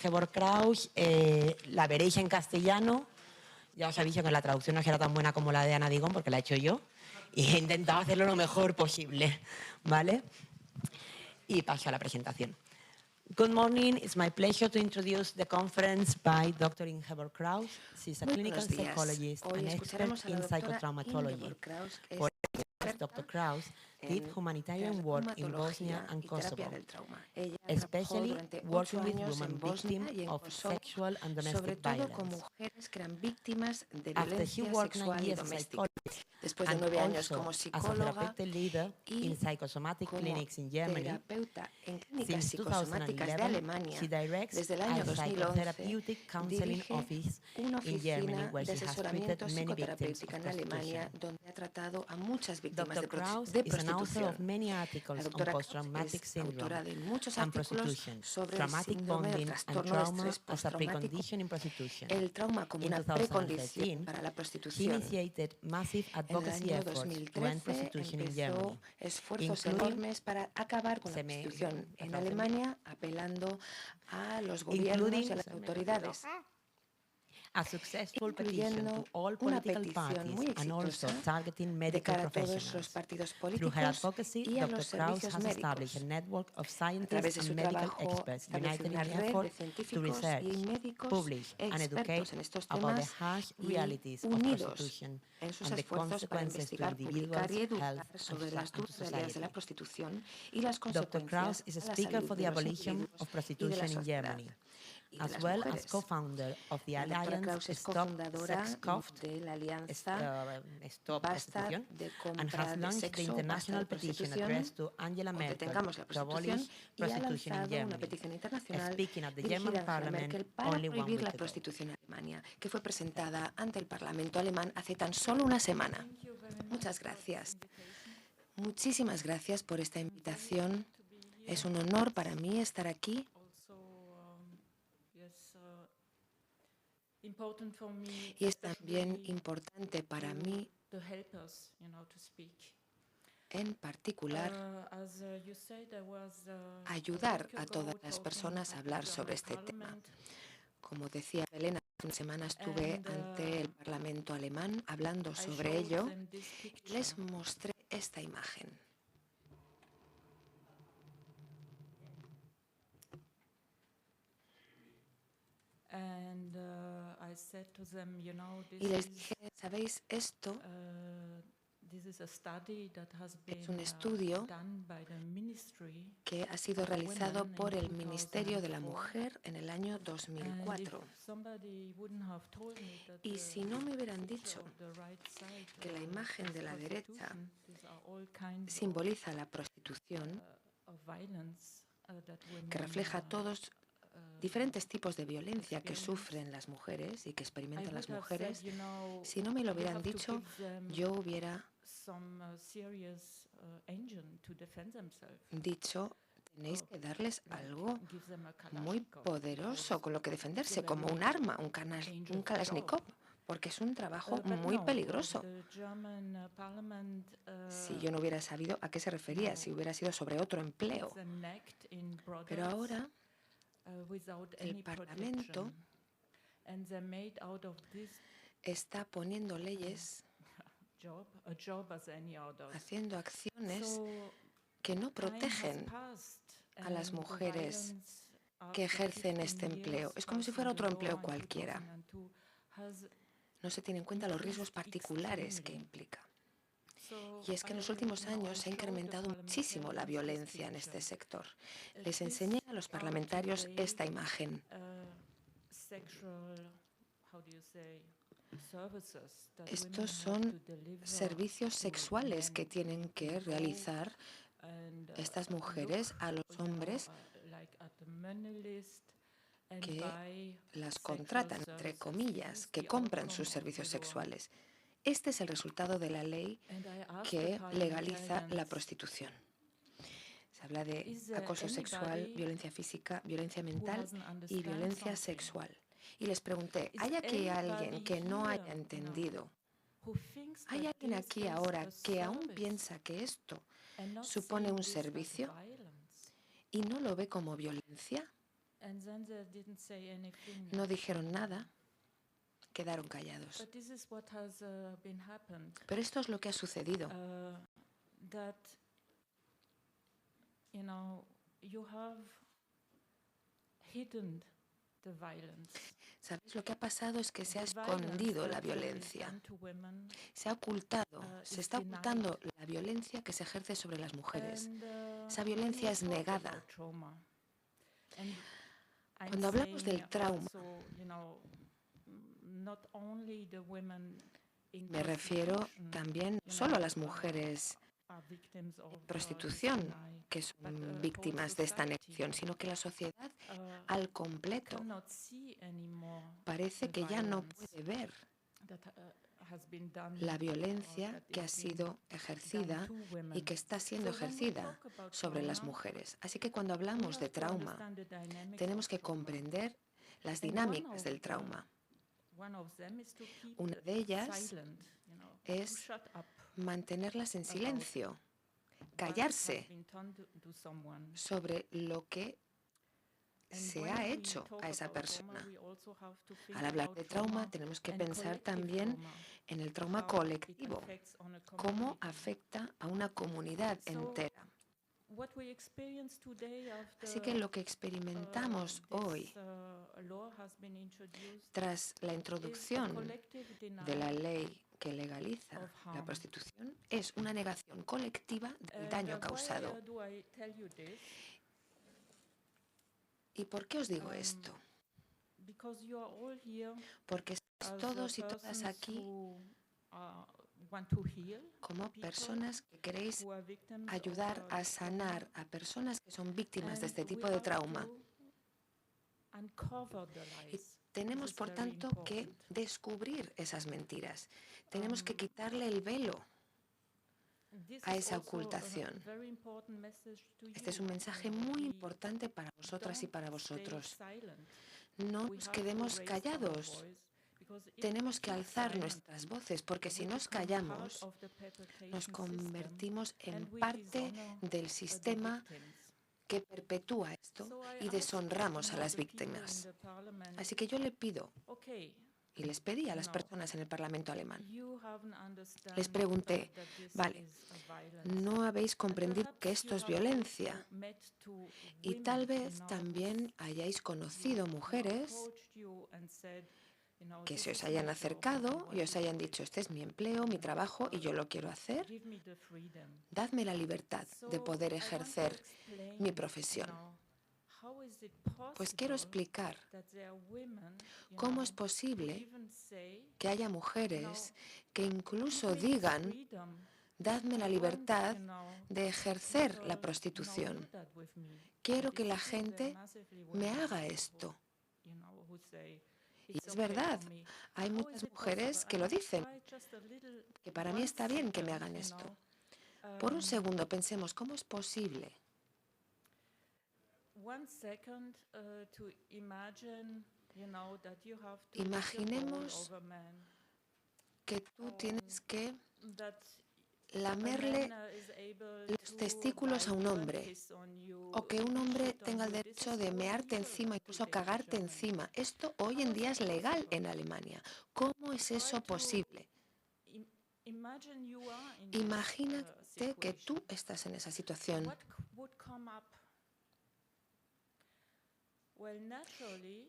Ingeborg Kraus, la veréis en castellano. Ya os aviso que la traducción no será tan buena como la de Ana Digón, porque la he hecho yo. Y he intentado hacerlo lo mejor posible, ¿vale? Y paso a la presentación. Good morning. It's my pleasure to introduce the conference by Dr. Ingeborg Kraus. She's a clinical psychologist and expert in psychotraumatology. For years, Dr. Kraus did humanitarian work in Bosnia and Kosovo, especially working with women victims of sexual and domestic violence. After she worked 9 years as a psychologist and also as a therapeutic leader in psychosomatic clinics in Germany, since 2011, she directs a psychotherapeutic counseling office in Germany where she has treated many victims of prostitution. Dr. Kraus is an author of many articles on post-traumatic syndrome and prostitution, traumatic bonding and trauma as a precondition in prostitution. In 2013, she initiated massive advocacy efforts to end prostitution in Germany, including en Alemania, apelando a los gobiernos y a las autoridades, a successful petition to all political parties and also targeting medical professionals. Through her advocacy, Dr. Kraus has established a network of scientists and medical experts united in the effort to research, publish and educate about the harsh realities of prostitution and the consequences to individuals' health and to society. Dr. Kraus is a speaker for the abolition of prostitution in Germany, as well as co-founder of the Alliance Stop Sex Coft, Stop Prostitution, and has launched the international petition addressed to Angela Merkel to abolish prostitution in Germany, speaking at the German Parliament only 1 week ago. Que fue presentada ante el Parlamento alemán hace tan solo una semana. Muchas gracias. Muchísimas gracias por esta invitación. Es un honor para mí estar aquí. Y es también importante para mí, en particular, ayudar a todas las personas a hablar sobre este tema. Como decía Belén, hace una semana estuve ante el Parlamento alemán hablando sobre ello y les mostré esta imagen. Y les dije, ¿sabéis esto? Es un estudio que ha sido realizado por el Ministerio de la Mujer en el año 2004. Y si no me hubieran dicho que la imagen de la derecha simboliza la prostitución, que refleja todos diferentes tipos de violencia que sufren las mujeres y que experimentan las mujeres, si no me lo hubieran dicho, yo hubiera dicho, tenéis que darles algo muy poderoso con lo que defenderse, como un arma, un Kalashnikov, porque es un trabajo muy peligroso. Si yo no hubiera sabido a qué se refería, si hubiera sido sobre otro empleo. Pero ahora el Parlamento está poniendo leyes, haciendo acciones que no protegen a las mujeres que ejercen este empleo. Es como si fuera otro empleo cualquiera. No se tienen en cuenta los riesgos particulares que implica. Y es que en los últimos años se ha incrementado muchísimo la violencia en este sector. Les enseñé a los parlamentarios esta imagen. Estos son servicios sexuales que tienen que realizar estas mujeres a los hombres que las contratan, entre comillas, que compran sus servicios sexuales. Este es el resultado de la ley que legaliza la prostitución. Se habla de acoso sexual, violencia física, violencia mental y violencia sexual. Y les pregunté, ¿hay aquí alguien que no haya entendido? ¿Hay alguien aquí ahora que aún piensa que esto supone un servicio y no lo ve como violencia? No dijeron nada, quedaron callados. Pero esto es lo que ha sucedido. ¿Sabes? Lo que ha pasado es que se ha escondido la violencia. Se ha ocultado, se está ocultando la violencia que se ejerce sobre las mujeres. Esa violencia es negada. Cuando hablamos del trauma, me refiero también no solo a las mujeres de prostitución que son víctimas de esta negación, sino que la sociedad al completo parece que ya no puede ver la violencia que ha sido ejercida y que está siendo ejercida sobre las mujeres. Así que cuando hablamos de trauma, tenemos que comprender las dinámicas del trauma. Una de ellas es mantenerlas en silencio, callarse sobre lo que se ha hecho a esa persona. Al hablar de trauma tenemos que pensar también en el trauma colectivo, cómo afecta a una comunidad entera. Así que lo que experimentamos hoy, tras la introducción de la ley que legaliza la prostitución, es una negación colectiva del daño causado. ¿Y por qué os digo esto? Porque estáis todos y todas aquí como personas que queréis ayudar a sanar a personas que son víctimas de este tipo de trauma. Y tenemos, por tanto, que descubrir esas mentiras. Tenemos que quitarle el velo a esa ocultación. Este es un mensaje muy importante para vosotras y para vosotros. No nos quedemos callados. Tenemos que alzar nuestras voces, porque si nos callamos, nos convertimos en parte del sistema que perpetúa esto y deshonramos a las víctimas. Así que yo le pido, y les pedí a las personas en el Parlamento alemán, les pregunté, vale, no habéis comprendido que esto es violencia y tal vez también hayáis conocido mujeres que se os hayan acercado y os hayan dicho, este es mi empleo, mi trabajo y yo lo quiero hacer. Dadme la libertad de poder ejercer mi profesión. Pues quiero explicar cómo es posible que haya mujeres que incluso digan, dadme la libertad de ejercer la prostitución. Quiero que la gente me haga esto. Y es verdad, hay muchas mujeres que lo dicen, que para mí está bien que me hagan esto. Por un segundo pensemos, ¿cómo es posible? Imaginemos que tú tienes que lamerle los testículos a un hombre, o que un hombre tenga el derecho de mearte encima, incluso cagarte encima. Esto hoy en día es legal en Alemania. ¿Cómo es eso posible? Imagínate que tú estás en esa situación.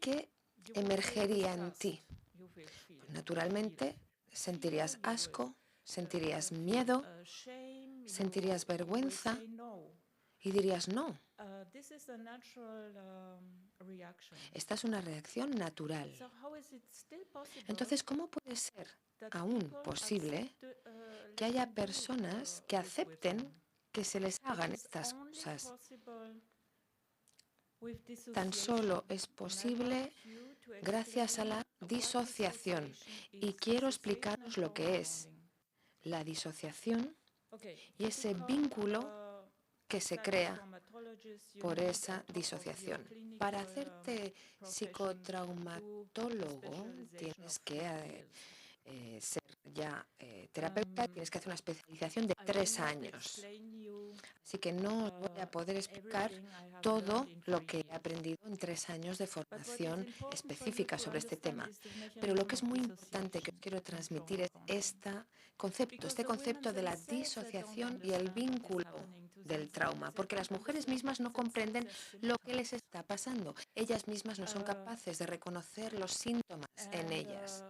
¿Qué emergería en ti? Pues, naturalmente, sentirías asco, sentirías miedo, sentirías vergüenza y dirías no. Esta es una reacción natural. Entonces, ¿cómo puede ser aún posible que haya personas que acepten que se les hagan estas cosas? Tan solo es posible gracias a la disociación. Y quiero explicaros lo que es la disociación y ese vínculo que se crea por esa disociación. Para hacerte psicotraumatólogo tienes que ser ya terapeuta, tienes que hacer una especialización de 3 años. Así que no os voy a poder explicar todo lo que he aprendido en 3 años de formación específica sobre este tema. Pero lo que es muy importante que os quiero transmitir es este concepto de la disociación y el vínculo del trauma, porque las mujeres mismas no comprenden lo que les está pasando. Ellas mismas no son capaces de reconocer los síntomas en ellas.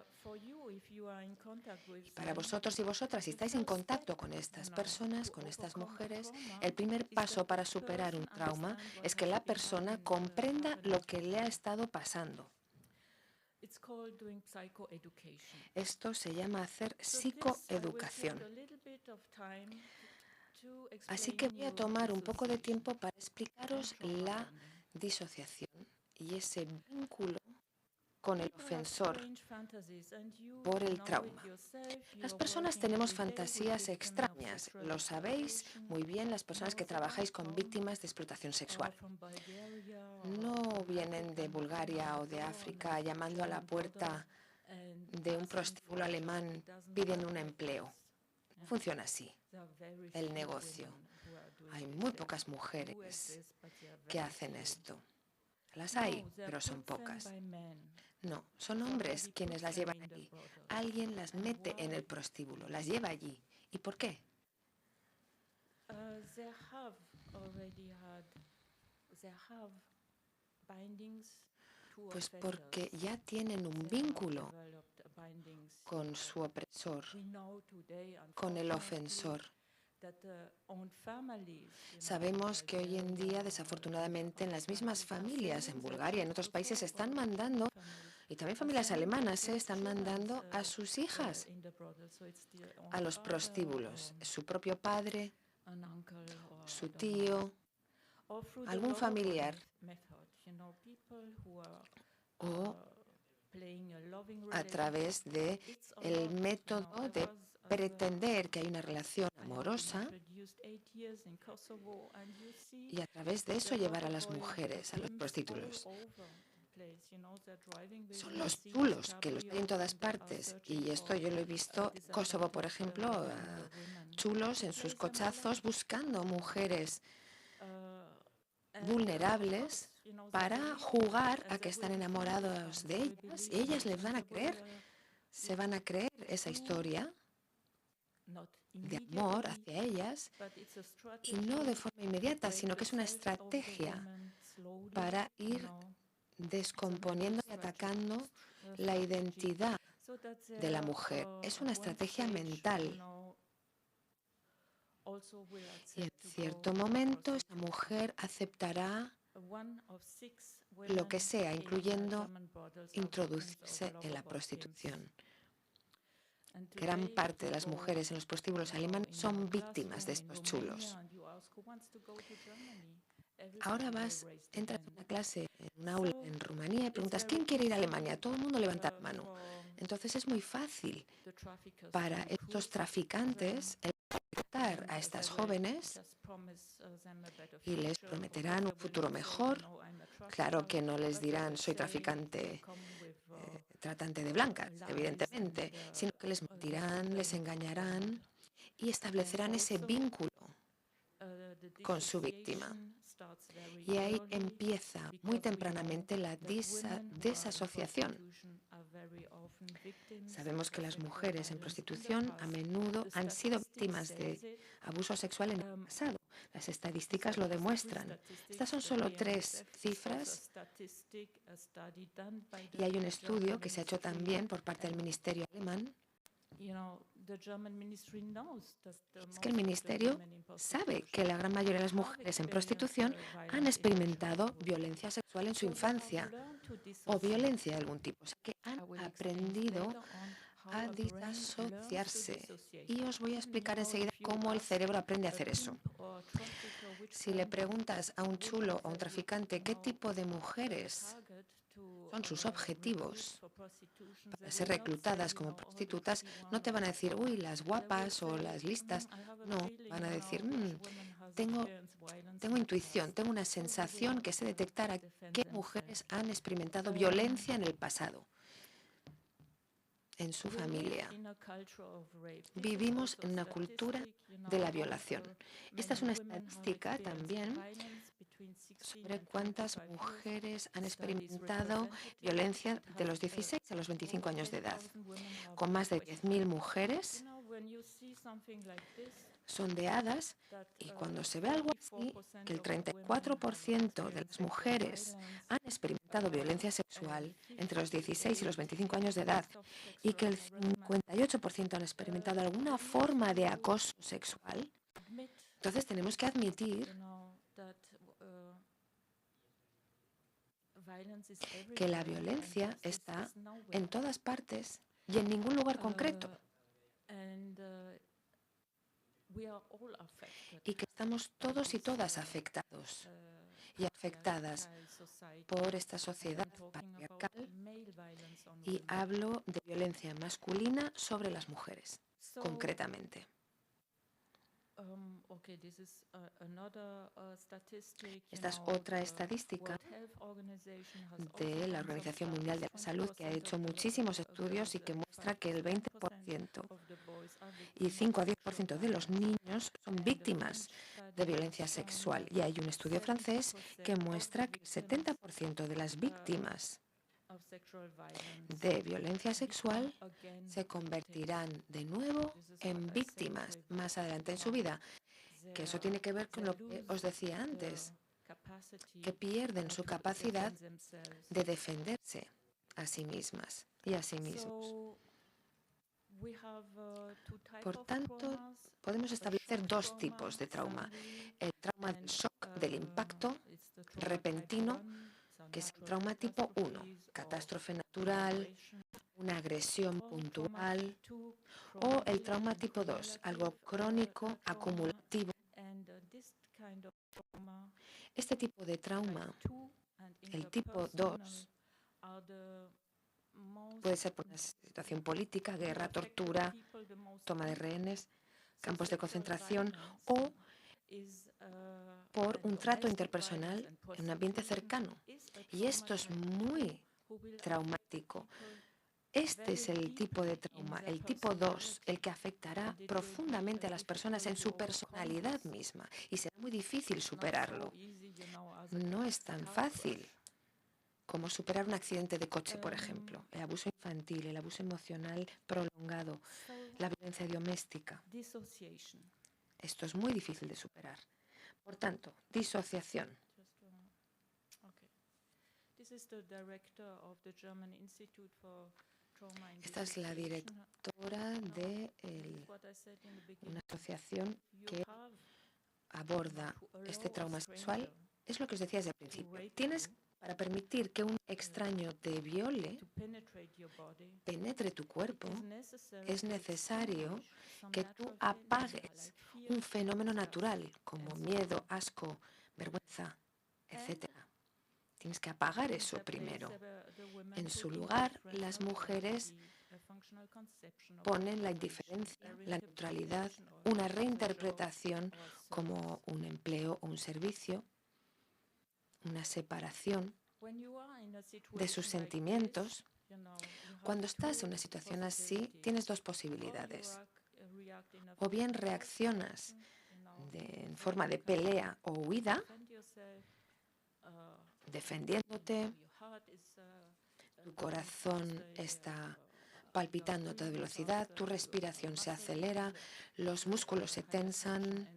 Y para vosotros y vosotras, si estáis en contacto con estas personas, con estas mujeres, el primer paso para superar un trauma es que la persona comprenda lo que le ha estado pasando. Esto se llama hacer psicoeducación. Así que voy a tomar un poco de tiempo para explicaros la disociación y ese vínculo con el ofensor por el trauma. Las personas tenemos fantasías extrañas, lo sabéis muy bien las personas que trabajáis con víctimas de explotación sexual. No vienen de Bulgaria o de África llamando a la puerta de un prostíbulo alemán pidiendo un empleo. Funciona así el negocio. Hay muy pocas mujeres que hacen esto. Las hay, pero son pocas. No, son hombres quienes las llevan allí. Alguien las mete en el prostíbulo, las lleva allí. ¿Y por qué? Pues porque ya tienen un vínculo con su opresor, con el ofensor. Sabemos que hoy en día, desafortunadamente, en las mismas familias, en Bulgaria y en otros países, están mandando, y también familias alemanas, están mandando a sus hijas a los prostíbulos. Su propio padre, su tío, algún familiar, o a través del método de pretender que hay una relación amorosa y a través de eso llevar a las mujeres a los prostíbulos. Son los chulos que los hay en todas partes y esto yo lo he visto en Kosovo, por ejemplo, chulos en sus cochazos buscando mujeres vulnerables para jugar a que están enamorados de ellas y ellas les van a creer, se van a creer esa historia de amor hacia ellas y no de forma inmediata, sino que es una estrategia para ir descomponiendo y atacando la identidad de la mujer. Es una estrategia mental. Y en cierto momento esa mujer aceptará lo que sea, incluyendo introducirse en la prostitución. Gran parte de las mujeres en los prostíbulos alemanes son víctimas de estos chulos. Ahora entras en una clase, en un aula en Rumanía y preguntas, ¿quién quiere ir a Alemania? Todo el mundo levanta la mano. Entonces es muy fácil para estos traficantes reclutar a estas jóvenes y les prometerán un futuro mejor. Claro que no les dirán, soy traficante, tratante de blancas, evidentemente, sino que les mentirán, les engañarán y establecerán ese vínculo con su víctima. Y ahí empieza muy tempranamente la desasociación. Sabemos que las mujeres en prostitución a menudo han sido víctimas de abuso sexual en el pasado. Las estadísticas lo demuestran. Estas son solo 3 cifras y hay un estudio que se ha hecho también por parte del Ministerio alemán. Es que el Ministerio sabe que la gran mayoría de las mujeres en prostitución han experimentado violencia sexual en su infancia o violencia de algún tipo. O sea, que han aprendido a disasociarse. Y os voy a explicar enseguida cómo el cerebro aprende a hacer eso. Si le preguntas a un chulo o a un traficante qué tipo de mujeres son sus objetivos para ser reclutadas como prostitutas, no te van a decir, uy, las guapas o las listas. No, van a decir, tengo intuición, tengo una sensación que sé detectar a qué mujeres han experimentado violencia en el pasado. en su familia. Vivimos en una cultura de la violación. Esta es una estadística también sobre cuántas mujeres han experimentado violencia de los 16 a los 25 años de edad. Con más de 10.000 mujeres sondeadas, y cuando se ve algo así, que el 34% de las mujeres han experimentado violencia sexual entre los 16 y los 25 años de edad y que el 58% han experimentado alguna forma de acoso sexual, entonces tenemos que admitir que la violencia está en todas partes y en ningún lugar concreto. Y que estamos todos y todas afectados y afectadas por esta sociedad patriarcal, y hablo de violencia masculina sobre las mujeres, concretamente. Esta es otra estadística de la Organización Mundial de la Salud, que ha hecho muchísimos estudios y que muestra que el 20% y 5 a 10% de los niños son víctimas de violencia sexual. Y hay un estudio francés que muestra que el 70% de las víctimas de violencia sexual se convertirán de nuevo en víctimas más adelante en su vida. Que eso tiene que ver con lo que os decía antes, que pierden su capacidad de defenderse a sí mismas y a sí mismos. Por tanto, podemos establecer dos tipos de trauma. El trauma del shock, del impacto repentino, que es el trauma tipo 1, catástrofe natural, una agresión puntual, o el trauma tipo 2, algo crónico, acumulativo. Este tipo de trauma, el tipo 2, puede ser por una situación política, guerra, tortura, toma de rehenes, campos de concentración, o por un trato interpersonal en un ambiente cercano. Y esto es muy traumático. Este es el tipo de trauma, el tipo 2, el que afectará profundamente a las personas en su personalidad misma, y será muy difícil superarlo. No es tan fácil como superar un accidente de coche, por ejemplo, el abuso infantil, el abuso emocional prolongado, la violencia doméstica. Esto es muy difícil de superar. Por tanto, disociación. Esta es la directora de una asociación que aborda este trauma sexual. Es lo que os decía desde el principio. Para permitir que un extraño te viole, penetre tu cuerpo, es necesario que tú apagues un fenómeno natural como miedo, asco, vergüenza, etc. Tienes que apagar eso primero. En su lugar, las mujeres ponen la indiferencia, la neutralidad, una reinterpretación como un empleo o un servicio, una separación de sus sentimientos. Cuando estás en una situación así, tienes dos posibilidades. O bien reaccionas en forma de pelea o huida, defendiéndote, tu corazón está palpitando a toda velocidad, tu respiración se acelera, los músculos se tensan,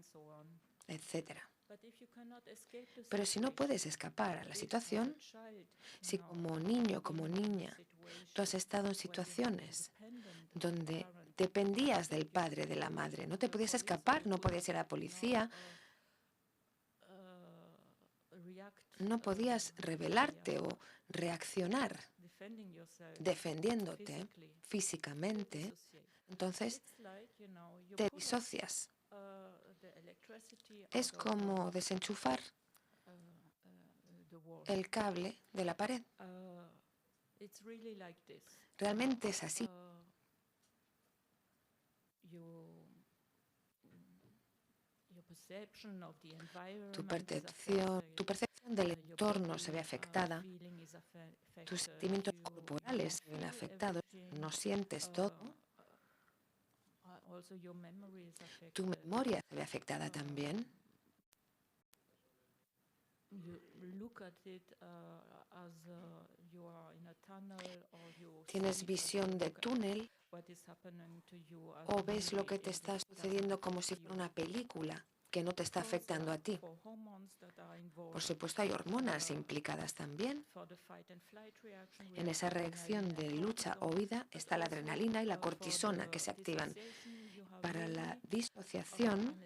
etc. Pero si no puedes escapar a la situación, si como niño, como niña, tú has estado en situaciones donde dependías del padre, de la madre, no te podías escapar, no podías ir a la policía, no podías rebelarte o reaccionar defendiéndote físicamente, entonces te disocias. Es como desenchufar el cable de la pared. Realmente es así. Tu percepción visión del entorno se ve afectada, tus sentimientos corporales se ven afectados, no sientes todo, tu memoria se ve afectada también. Tienes visión de túnel o ves lo que te está sucediendo como si fuera una película que no te está afectando a ti. Por supuesto, hay hormonas implicadas también. En esa reacción de lucha o huida está la adrenalina y la cortisona que se activan. Para la disociación,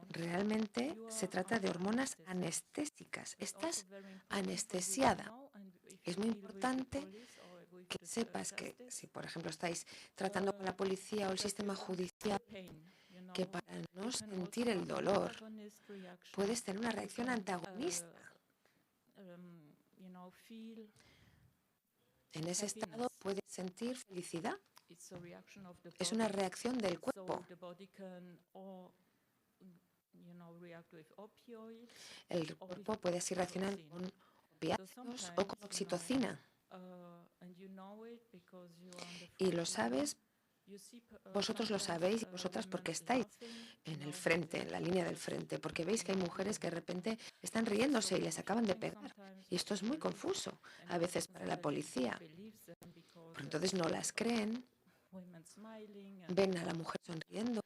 realmente se trata de hormonas anestésicas. Estás anestesiada. Es muy importante que sepas que si, por ejemplo, estáis tratando con la policía o el sistema judicial, que para no sentir el dolor puedes tener una reacción antagonista. En ese estado puedes sentir felicidad. Es una reacción del cuerpo. El cuerpo puede así reaccionar con opiáceos o con oxitocina. Y lo sabes, vosotros lo sabéis y vosotras porque estáis en el frente, en la línea del frente, porque veis que hay mujeres que de repente están riéndose y les acaban de pegar. Y esto es muy confuso a veces para la policía. Porque entonces no las creen, ven a la mujer sonriendo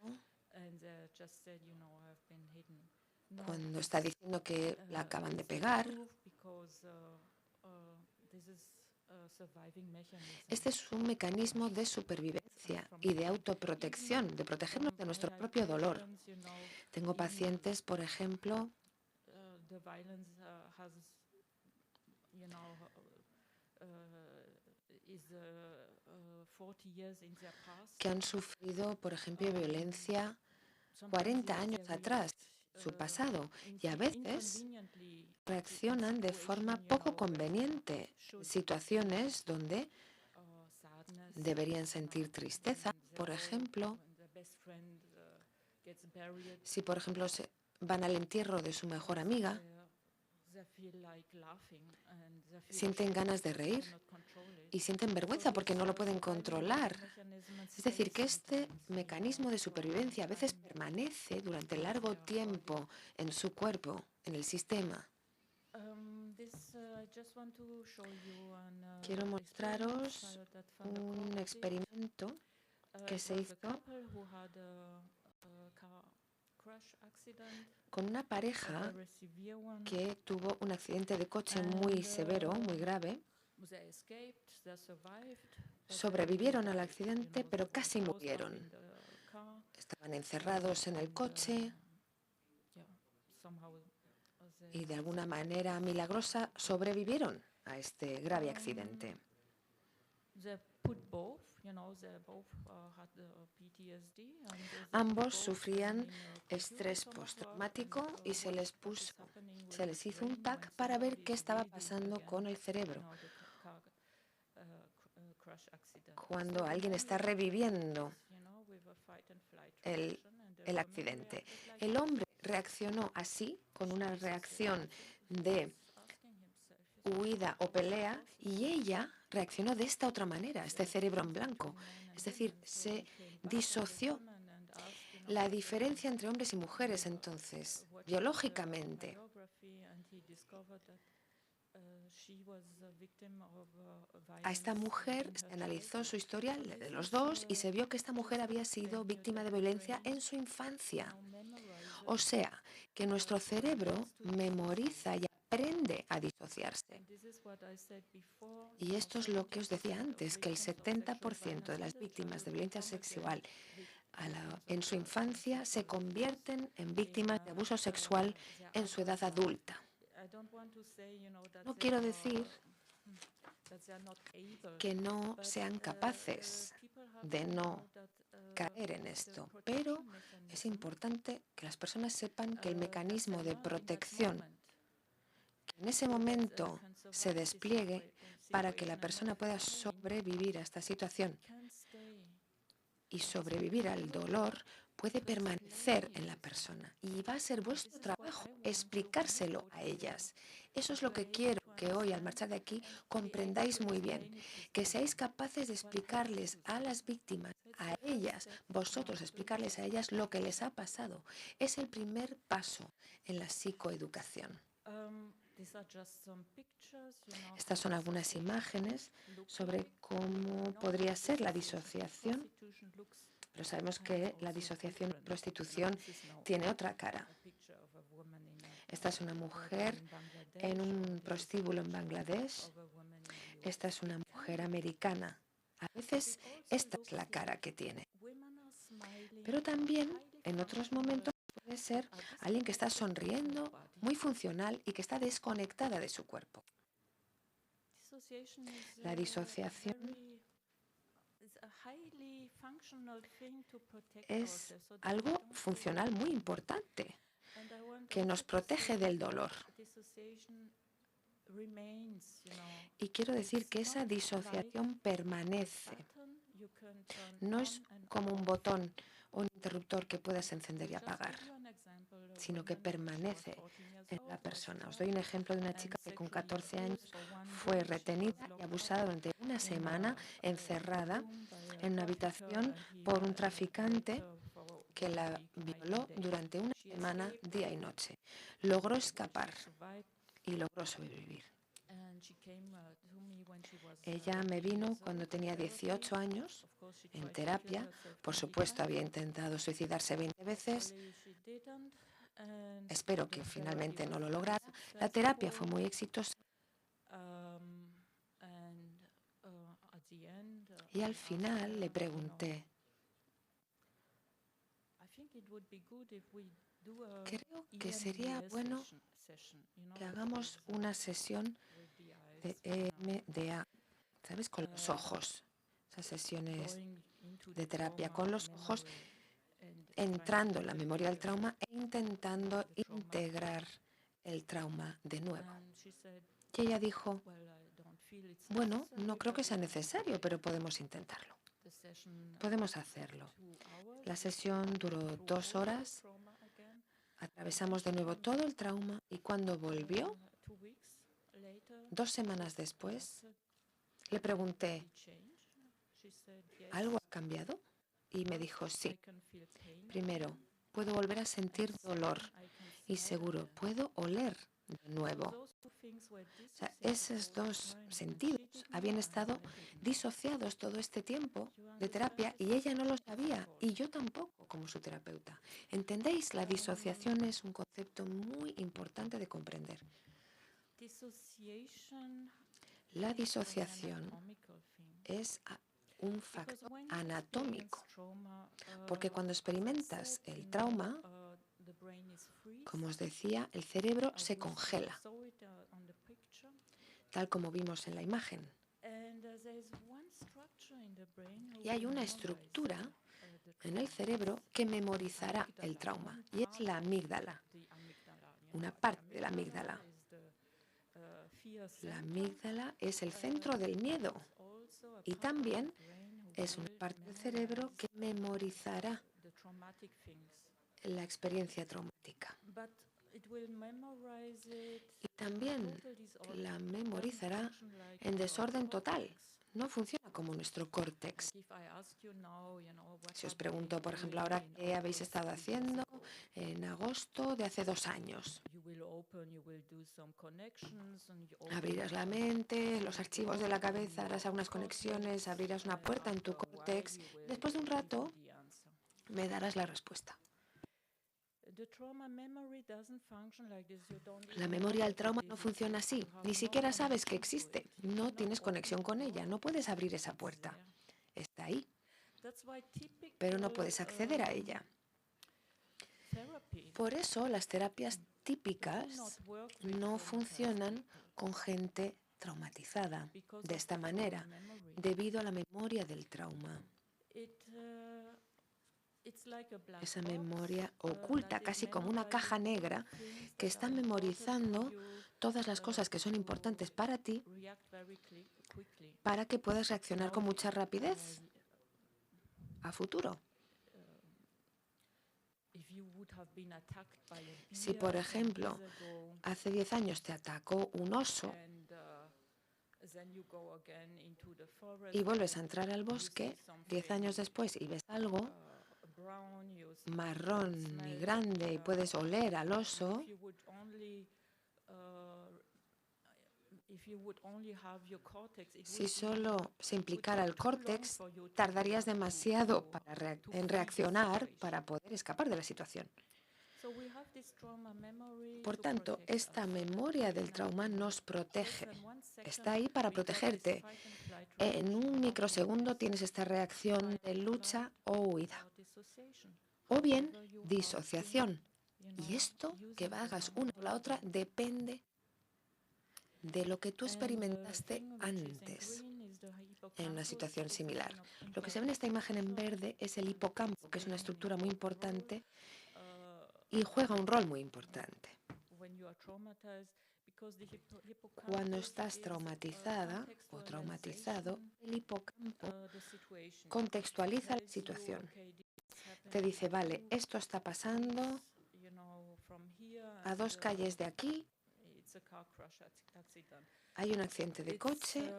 cuando está diciendo que la acaban de pegar. Este es un mecanismo de supervivencia y de autoprotección, de protegernos de nuestro propio dolor. Tengo pacientes, por ejemplo, que han sufrido, por ejemplo, violencia 40 años atrás, su pasado, y a veces reaccionan de forma poco conveniente en situaciones donde deberían sentir tristeza. Por ejemplo, si por ejemplo van al entierro de su mejor amiga, sienten ganas de reír y sienten vergüenza porque no lo pueden controlar. Es decir, que este mecanismo de supervivencia a veces permanece durante largo tiempo en su cuerpo, en el sistema. Quiero mostraros un experimento que se hizo con una pareja que tuvo un accidente de coche muy severo, muy grave. Sobrevivieron al accidente, pero casi murieron. Estaban encerrados en el coche y de alguna manera milagrosa sobrevivieron a este grave accidente. Ambos sufrían estrés postraumático y se les hizo un TAC para ver qué estaba pasando con el cerebro cuando alguien está reviviendo el accidente. El hombre reaccionó así, con una reacción de huida o pelea, y ella reaccionó de esta otra manera, este cerebro en blanco. Es decir, se disoció. La diferencia entre hombres y mujeres, entonces, biológicamente, a esta mujer se analizó su historial de los dos y se vio que esta mujer había sido víctima de violencia en su infancia. O sea, que nuestro cerebro memoriza y aprende a disociarse. Y esto es lo que os decía antes, que el 70% de las víctimas de violencia sexual en su infancia se convierten en víctimas de abuso sexual en su edad adulta. No quiero decir que no sean capaces de no caer en esto, pero es importante que las personas sepan que el mecanismo de protección que en ese momento se despliegue para que la persona pueda sobrevivir a esta situación y sobrevivir al dolor puede permanecer en la persona y va a ser vuestro trabajo explicárselo a ellas. Eso es lo que quiero que hoy, al marchar de aquí, comprendáis muy bien, que seáis capaces de explicarles a las víctimas, a ellas, vosotros explicarles a ellas lo que les ha pasado. Es el primer paso en la psicoeducación. Estas son algunas imágenes sobre cómo podría ser la disociación, pero sabemos que la disociación y prostitución tiene otra cara. Esta es una mujer en un prostíbulo en Bangladesh. Esta es una mujer americana. A veces esta es la cara que tiene. Pero también en otros momentos puede ser alguien que está sonriendo, muy funcional y que está desconectada de su cuerpo. La disociación es algo funcional muy importante que nos protege del dolor. Y quiero decir que esa disociación permanece. No es como un botón o un interruptor que puedas encender y apagar, sino que permanece en la persona. Os doy un ejemplo de una chica que con 14 años fue retenida y abusada durante una semana, encerrada en una habitación por un traficante que la violó durante una semana, día y noche. Logró escapar y logró sobrevivir. Ella me vino cuando tenía 18 años en terapia. Por supuesto, había intentado suicidarse 20 veces. Espero que finalmente no lo lograra. La terapia fue muy exitosa. Y al final le pregunté, creo que sería bueno que hagamos una sesión de EMDR, ¿sabes? Con los ojos. Esas sesiones de terapia con los ojos, entrando en la memoria del trauma e intentando integrar el trauma de nuevo. Y ella dijo, bueno, no creo que sea necesario, pero podemos intentarlo. Podemos hacerlo. La sesión duró 2 horas. Atravesamos de nuevo todo el trauma y cuando volvió, 2 semanas después, le pregunté, ¿algo ha cambiado? Y me dijo, sí. Primero, puedo volver a sentir dolor y seguro, puedo oler de nuevo. O sea, esos 2 sentidos habían estado disociados todo este tiempo de terapia y ella no lo sabía y yo tampoco como su terapeuta. ¿Entendéis? La disociación es un concepto muy importante de comprender. La disociación es un factor anatómico, porque cuando experimentas el trauma, como os decía, el cerebro se congela, tal como vimos en la imagen. Y hay una estructura en el cerebro que memorizará el trauma, y es la amígdala, una parte de la amígdala. La amígdala es el centro del miedo y también es una parte del cerebro que memorizará la experiencia traumática. Y también la memorizará en desorden total. No funciona como nuestro córtex. Si os pregunto, por ejemplo, ahora qué habéis estado haciendo en agosto de hace 2 años. Abrirás la mente, los archivos de la cabeza, harás algunas conexiones, abrirás una puerta en tu córtex. Después de un rato, me darás la respuesta. La memoria del trauma no funciona así. Ni siquiera sabes que existe. No tienes conexión con ella. No puedes abrir esa puerta. Está ahí. Pero no puedes acceder a ella. Por eso las terapias típicas no funcionan con gente traumatizada de esta manera, debido a la memoria del trauma. Esa memoria oculta, casi como una caja negra, que está memorizando todas las cosas que son importantes para ti para que puedas reaccionar con mucha rapidez a futuro. Si, por ejemplo, hace 10 años te atacó un oso y vuelves a entrar al bosque 10 años después y ves algo marrón y grande y puedes oler al oso, si solo se implicara el córtex, tardarías demasiado en reaccionar para poder escapar de la situación. Por tanto, esta memoria del trauma nos protege. Está ahí para protegerte. En un microsegundo tienes esta reacción de lucha o huida. O bien, disociación. Y esto, que hagas una o la otra, depende de lo que tú experimentaste antes en una situación similar. Lo que se ve en esta imagen en verde es el hipocampo, que es una estructura muy importante y juega un rol muy importante. Cuando estás traumatizada o traumatizado, el hipocampo contextualiza la situación. Te dice, vale, esto está pasando a 2 calles de aquí, hay un accidente de coche.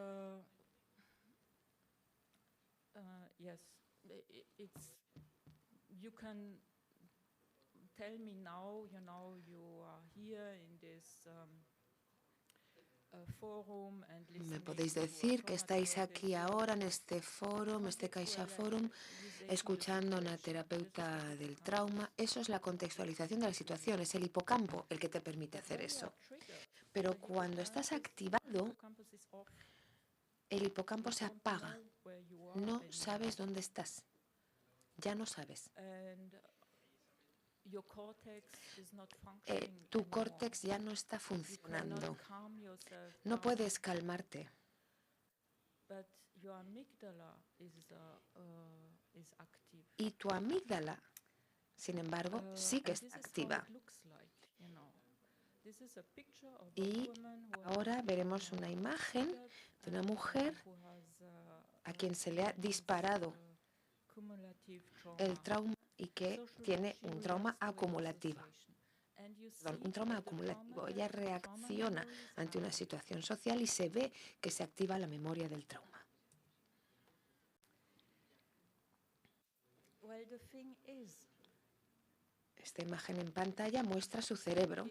Me podéis decir que estáis aquí ahora en este foro, en este Caixa Forum, escuchando a una terapeuta del trauma. Eso es la contextualización de la situación, es el hipocampo el que te permite hacer eso. Pero cuando estás activado, el hipocampo se apaga. No sabes dónde estás. Ya no sabes. Tu córtex ya no está funcionando. No puedes calmarte. Y tu amígdala, sin embargo, sí que está activa. Y ahora veremos una imagen de una mujer a quien se le ha disparado el trauma y que tiene un trauma acumulativo. Ella reacciona ante una situación social y se ve que se activa la memoria del trauma. Esta imagen en pantalla muestra su cerebro.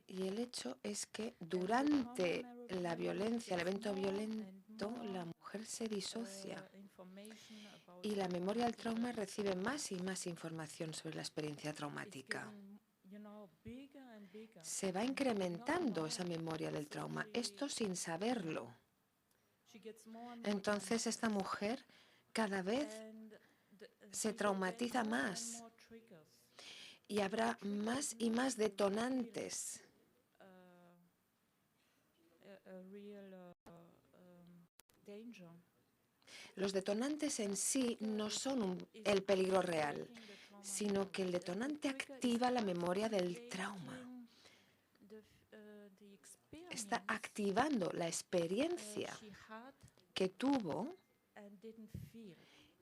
Y el hecho es que durante la violencia, el evento violento, la mujer se disocia y la memoria del trauma recibe más y más información sobre la experiencia traumática. Se va incrementando esa memoria del trauma, esto sin saberlo. Entonces esta mujer cada vez se traumatiza más y habrá más y más detonantes. Los detonantes en sí no son el peligro real, sino que el detonante activa la memoria del trauma. Está activando la experiencia que tuvo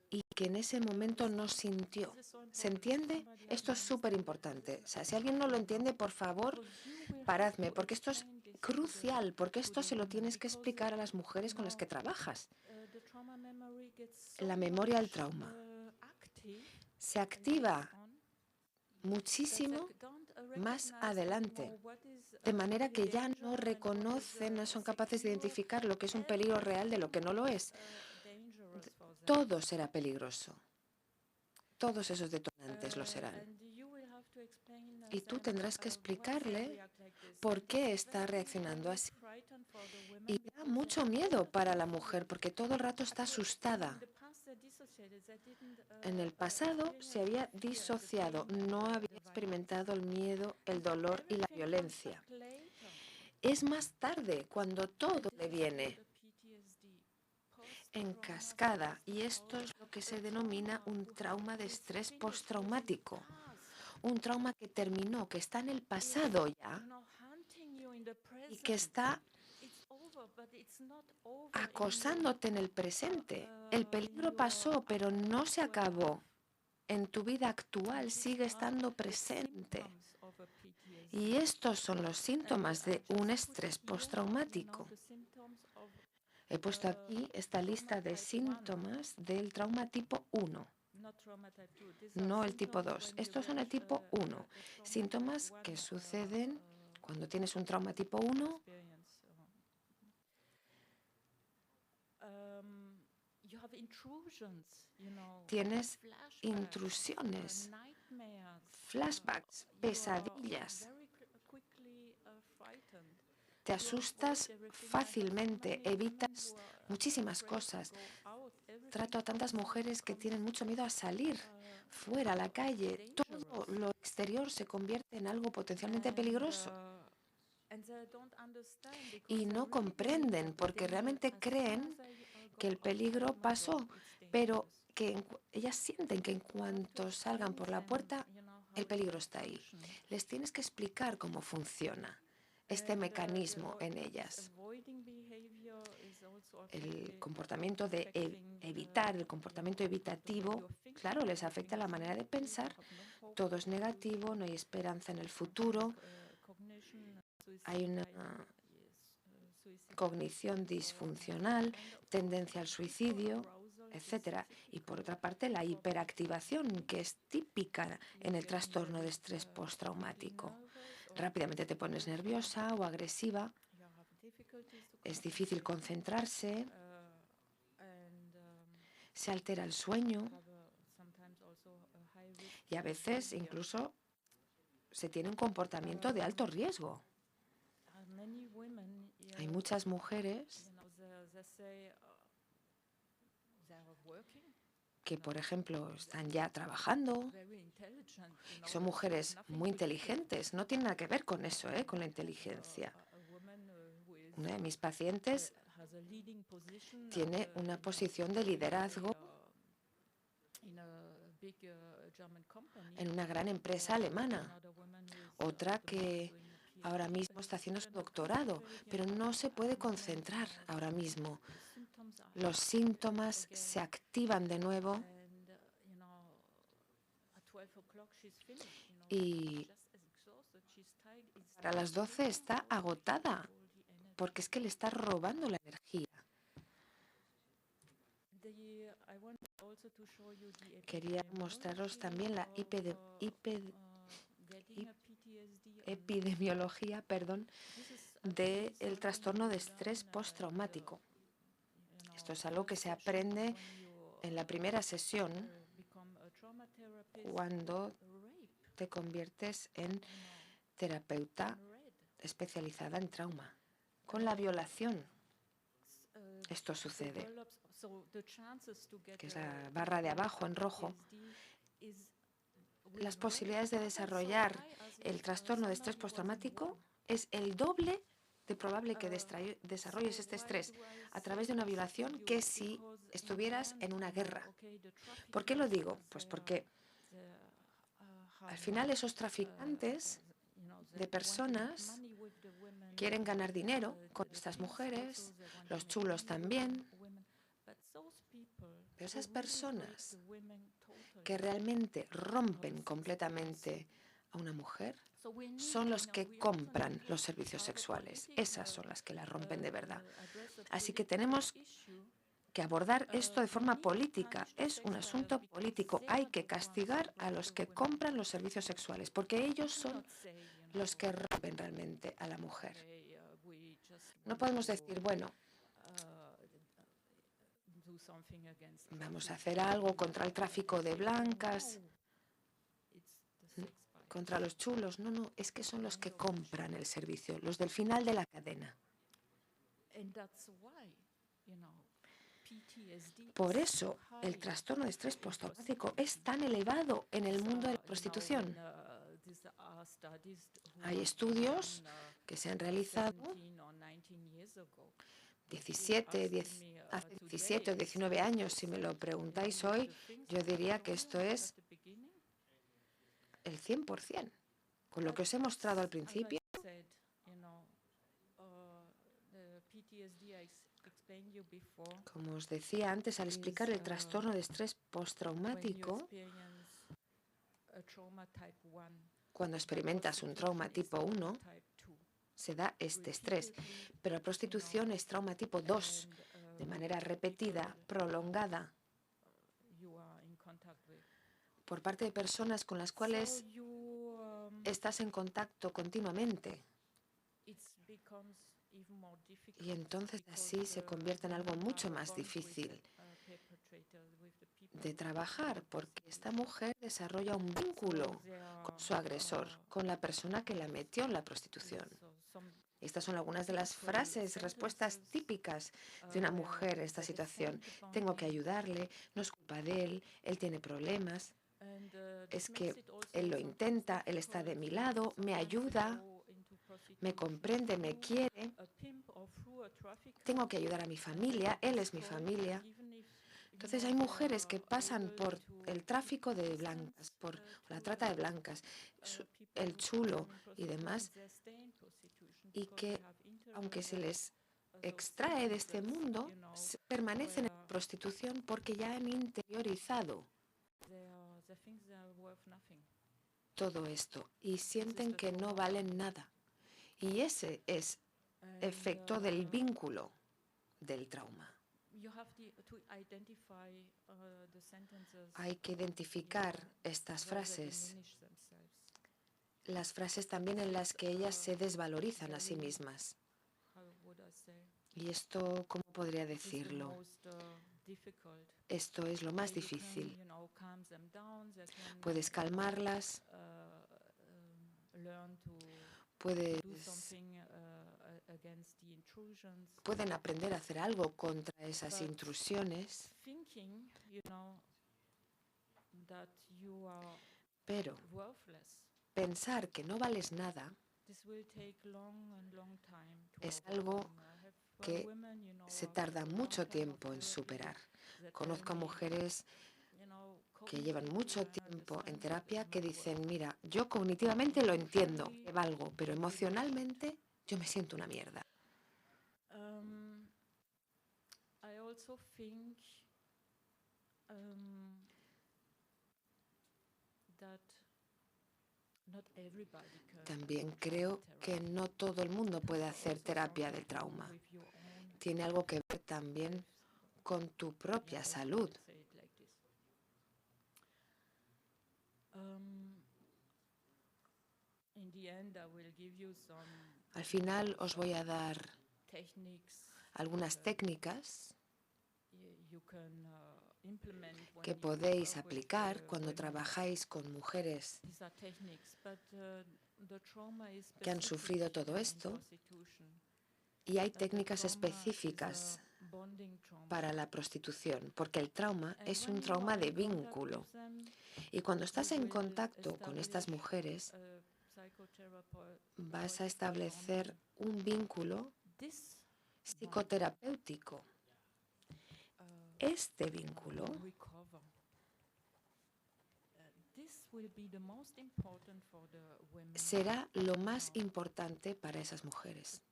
y que en ese momento no sintió. ¿Se entiende? Esto es súper importante. O sea, si alguien no lo entiende, por favor, paradme, porque esto es crucial, porque esto se lo tienes que explicar a las mujeres con las que trabajas. La memoria del trauma se activa muchísimo más adelante, de manera que ya no reconocen, no son capaces de identificar lo que es un peligro real de lo que no lo es. Todo será peligroso. Todos esos detonantes lo serán. Y tú tendrás que explicarle por qué está reaccionando así. Y da mucho miedo para la mujer porque todo el rato está asustada. En el pasado se había disociado, no había experimentado el miedo, el dolor y la violencia. Es más tarde cuando todo le viene en cascada, y esto es lo que se denomina un trauma de estrés postraumático. Un trauma que terminó, que está en el pasado ya y que está acosándote en el presente. El peligro pasó, pero no se acabó. En tu vida actual sigue estando presente. Y estos son los síntomas de un estrés postraumático. He puesto aquí esta lista de síntomas del trauma tipo 1, no el tipo 2. Estos son el tipo 1. Síntomas que suceden cuando tienes un trauma tipo 1. Tienes intrusiones, flashbacks, pesadillas. Te asustas fácilmente, evitas muchísimas cosas. Trato a tantas mujeres que tienen mucho miedo a salir fuera, a la calle. Todo lo exterior se convierte en algo potencialmente peligroso. Y no comprenden porque realmente creen que el peligro pasó, pero que ellas sienten que en cuanto salgan por la puerta, el peligro está ahí. Les tienes que explicar cómo funciona este mecanismo en ellas. El comportamiento de evitar, el comportamiento evitativo, claro, les afecta la manera de pensar. Todo es negativo, no hay esperanza en el futuro. Hay una cognición disfuncional, tendencia al suicidio, etc. Y por otra parte, la hiperactivación, que es típica en el trastorno de estrés postraumático. Rápidamente te pones nerviosa o agresiva, es difícil concentrarse, se altera el sueño y a veces incluso se tiene un comportamiento de alto riesgo. Hay muchas mujeres que, por ejemplo, están ya trabajando. Son mujeres muy inteligentes. No tiene nada que ver con eso, con la inteligencia. Una de mis pacientes tiene una posición de liderazgo en una gran empresa alemana. Otra que ahora mismo está haciendo su doctorado, pero no se puede concentrar ahora mismo. Los síntomas se activan de nuevo y para las 12 está agotada porque es que le está robando la energía. Quería mostraros también la epidemiología, del trastorno de estrés postraumático. Esto es algo que se aprende en la primera sesión cuando te conviertes en terapeuta especializada en trauma. Con la violación, esto sucede, que es la barra de abajo en rojo. Las posibilidades de desarrollar el trastorno de estrés postraumático es el doble de probable que desarrolles este estrés a través de una violación que si estuvieras en una guerra. ¿Por qué lo digo? Pues porque al final esos traficantes de personas quieren ganar dinero con estas mujeres, los chulos también. Pero esas personas que realmente rompen completamente a una mujer son los que compran los servicios sexuales. Esas son las que la rompen de verdad. Así que tenemos que abordar esto de forma política. Es un asunto político. Hay que castigar a los que compran los servicios sexuales, porque ellos son los que rompen realmente a la mujer. No podemos decir, bueno, vamos a hacer algo contra el tráfico de blancas, contra los chulos. No, no, es que son los que compran el servicio, los del final de la cadena. Por eso, el trastorno de estrés postraumático es tan elevado en el mundo de la prostitución. Hay estudios que se han realizado hace 17 o 19 años. Si me lo preguntáis hoy, yo diría que esto es el 100%. Con lo que os he mostrado al principio, Como os decía antes al explicar el trastorno de estrés postraumático, cuando experimentas un trauma tipo 1, se da este estrés, pero la prostitución es trauma tipo 2, de manera repetida, prolongada, por parte de personas con las cuales estás en contacto continuamente. Y entonces así se convierte en algo mucho más difícil de trabajar, porque esta mujer desarrolla un vínculo con su agresor, con la persona que la metió en la prostitución. Estas son algunas de las frases, respuestas típicas de una mujer en esta situación. Tengo que ayudarle, no es culpa de él tiene problemas, es que él lo intenta, él está de mi lado, me ayuda, me comprende, me quiere. Tengo que ayudar a mi familia, él es mi familia. Entonces hay mujeres que pasan por el tráfico de blancas, por la trata de blancas, el chulo y demás, y que aunque se les extrae de este mundo, permanecen en la prostitución porque ya han interiorizado todo esto y sienten que no valen nada. Y ese es efecto del vínculo del trauma. Hay que identificar estas frases, las frases también en las que ellas se desvalorizan a sí mismas. Y esto, ¿cómo podría decirlo? Esto es lo más difícil. Puedes calmarlas, pueden aprender a hacer algo contra esas intrusiones, pero pensar que no vales nada es algo que se tarda mucho tiempo en superar. Conozco a mujeres que llevan mucho tiempo en terapia que dicen, mira, yo cognitivamente lo entiendo, que valgo, pero emocionalmente yo me siento una mierda. También creo que no todo el mundo puede hacer terapia de trauma. Tiene algo que ver también con tu propia salud. Al final os voy a dar algunas técnicas que podéis aplicar cuando trabajáis con mujeres que han sufrido todo esto. Y hay técnicas específicas para la prostitución, porque el trauma es un trauma de vínculo. Y cuando estás en contacto con estas mujeres, vas a establecer un vínculo psicoterapéutico. Este vínculo será lo más importante para esas mujeres.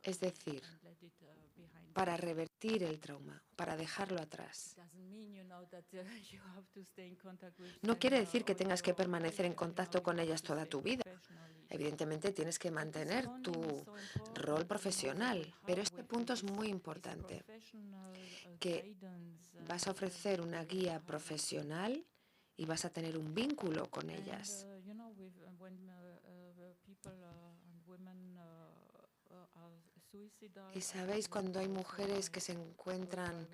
Es decir, para revertir el trauma, para dejarlo atrás. No quiere decir que tengas que permanecer en contacto con ellas toda tu vida. Evidentemente tienes que mantener tu rol profesional, pero este punto es muy importante, que vas a ofrecer una guía profesional y vas a tener un vínculo con ellas. Y sabéis, cuando hay mujeres que se encuentran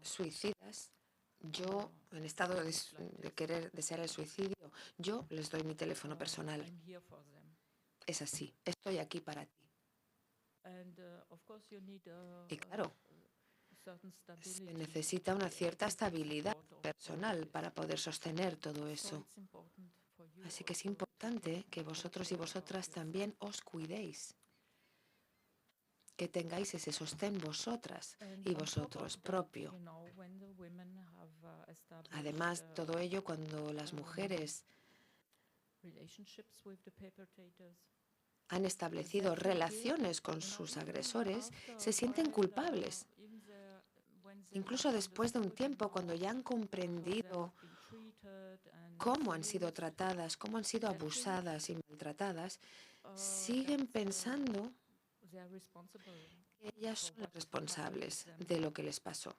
suicidas, yo, en estado de querer desear el suicidio, yo les doy mi teléfono personal. Es así, estoy aquí para ti. Y claro, se necesita una cierta estabilidad personal para poder sostener todo eso. Así que es importante que vosotros y vosotras también os cuidéis, que tengáis ese sostén vosotras y vosotros propio. Además, todo ello cuando las mujeres han establecido relaciones con sus agresores, se sienten culpables. Incluso después de un tiempo, cuando ya han comprendido cómo han sido tratadas, cómo han sido abusadas y maltratadas, siguen pensando que ellas son las responsables de lo que les pasó.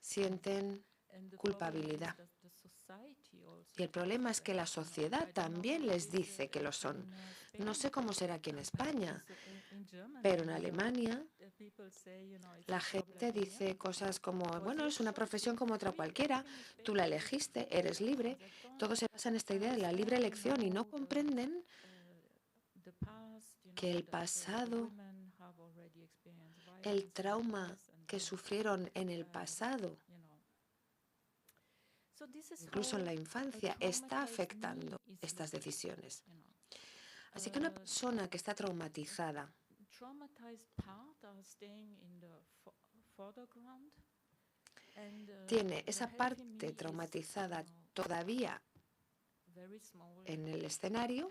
Sienten culpabilidad. Y el problema es que la sociedad también les dice que lo son. No sé cómo será aquí en España, pero en Alemania la gente dice cosas como, bueno, es una profesión como otra cualquiera, tú la elegiste, eres libre. Todo se basa en esta idea de la libre elección y no comprenden que el pasado, el trauma que sufrieron en el pasado, incluso en la infancia, está afectando estas decisiones. Así que una persona que está traumatizada tiene esa parte traumatizada todavía en el escenario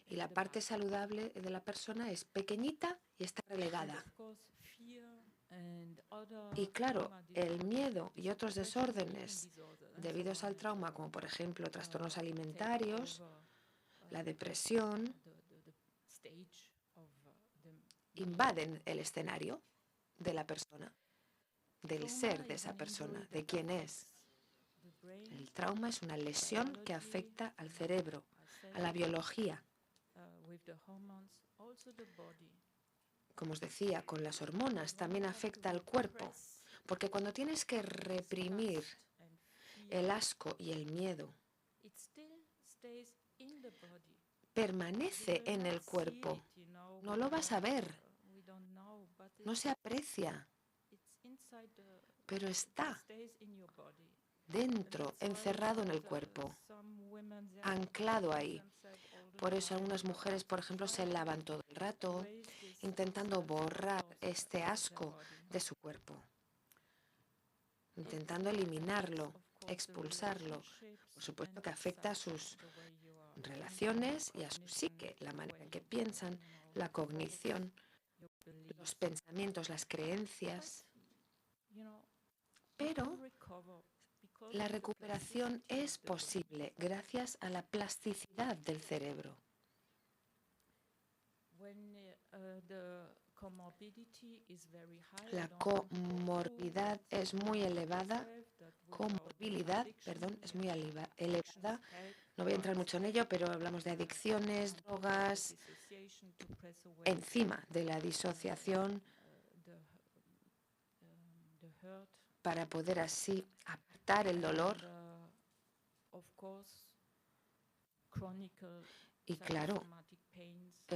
y la parte saludable de la persona es pequeñita y está relegada. Y claro, el miedo y otros desórdenes debidos al trauma, como por ejemplo trastornos alimentarios, la depresión, invaden el escenario de la persona, del ser de esa persona, de quién es. El trauma es una lesión que afecta al cerebro, a la biología. Como os decía, con las hormonas también afecta al cuerpo, porque cuando tienes que reprimir el asco y el miedo, permanece en el cuerpo. No lo vas a ver, no se aprecia, pero está dentro, encerrado en el cuerpo, anclado ahí. Por eso algunas mujeres, por ejemplo, se lavan todo el rato, intentando borrar este asco de su cuerpo, intentando eliminarlo, expulsarlo. Por supuesto que afecta a sus relaciones y a su psique, la manera en que piensan, la cognición, los pensamientos, las creencias. Pero la recuperación es posible gracias a la plasticidad del cerebro. La comorbilidad es muy elevada, es muy elevada. No voy a entrar mucho en ello, pero hablamos de adicciones, drogas, encima de la disociación, para poder así apartar el dolor. Y claro,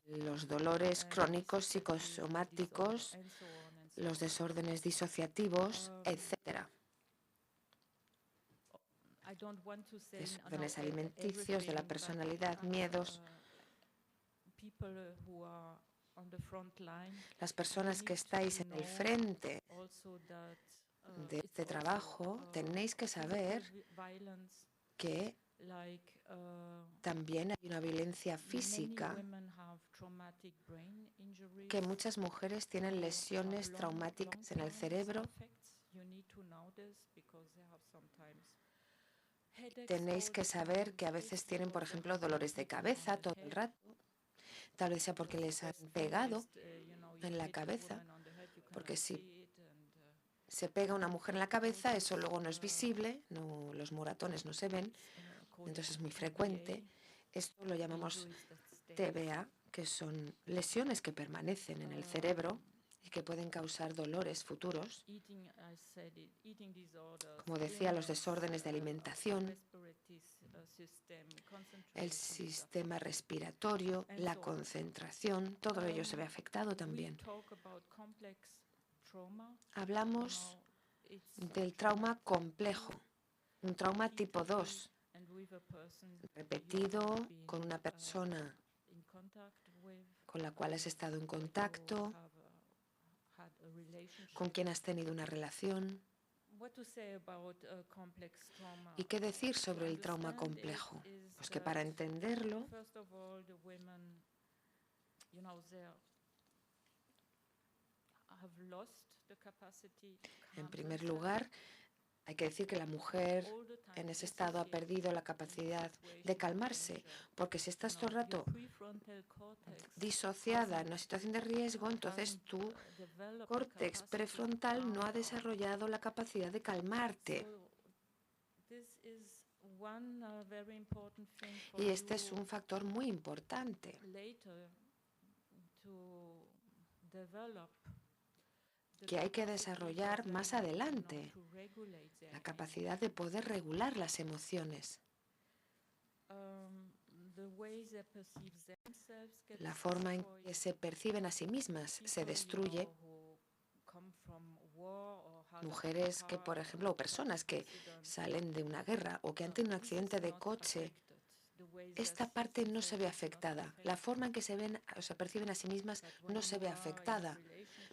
los dolores crónicos psicosomáticos, los desórdenes disociativos, etc. Desórdenes alimenticios, de la personalidad, miedos. Las personas que estáis en el frente de este trabajo, tenéis que saber que también hay una violencia física, que muchas mujeres tienen lesiones traumáticas en el cerebro. Tenéis que saber que a veces tienen, por ejemplo, dolores de cabeza todo el rato. Tal vez sea porque les han pegado en la cabeza, porque si se pega una mujer en la cabeza, eso luego no es visible, los moratones no se ven, entonces es muy frecuente. Esto lo llamamos TBA, que son lesiones que permanecen en el cerebro y que pueden causar dolores futuros. Como decía, los desórdenes de alimentación, el sistema respiratorio, la concentración, todo ello se ve afectado también. Hablamos del trauma complejo, un trauma tipo 2, repetido con una persona con la cual has estado en contacto, con quien has tenido una relación. ¿Y qué decir sobre el trauma complejo? Pues que para entenderlo, en primer lugar, hay que decir que la mujer en ese estado ha perdido la capacidad de calmarse, porque si estás todo el rato disociada en una situación de riesgo, entonces tu córtex prefrontal no ha desarrollado la capacidad de calmarte. Y este es un factor muy importante que hay que desarrollar más adelante, la capacidad de poder regular las emociones. La forma en que se perciben a sí mismas se destruye. Mujeres que, por ejemplo, o personas que salen de una guerra o que han tenido un accidente de coche, esta parte no se ve afectada. La forma en que se perciben a sí mismas no se ve afectada.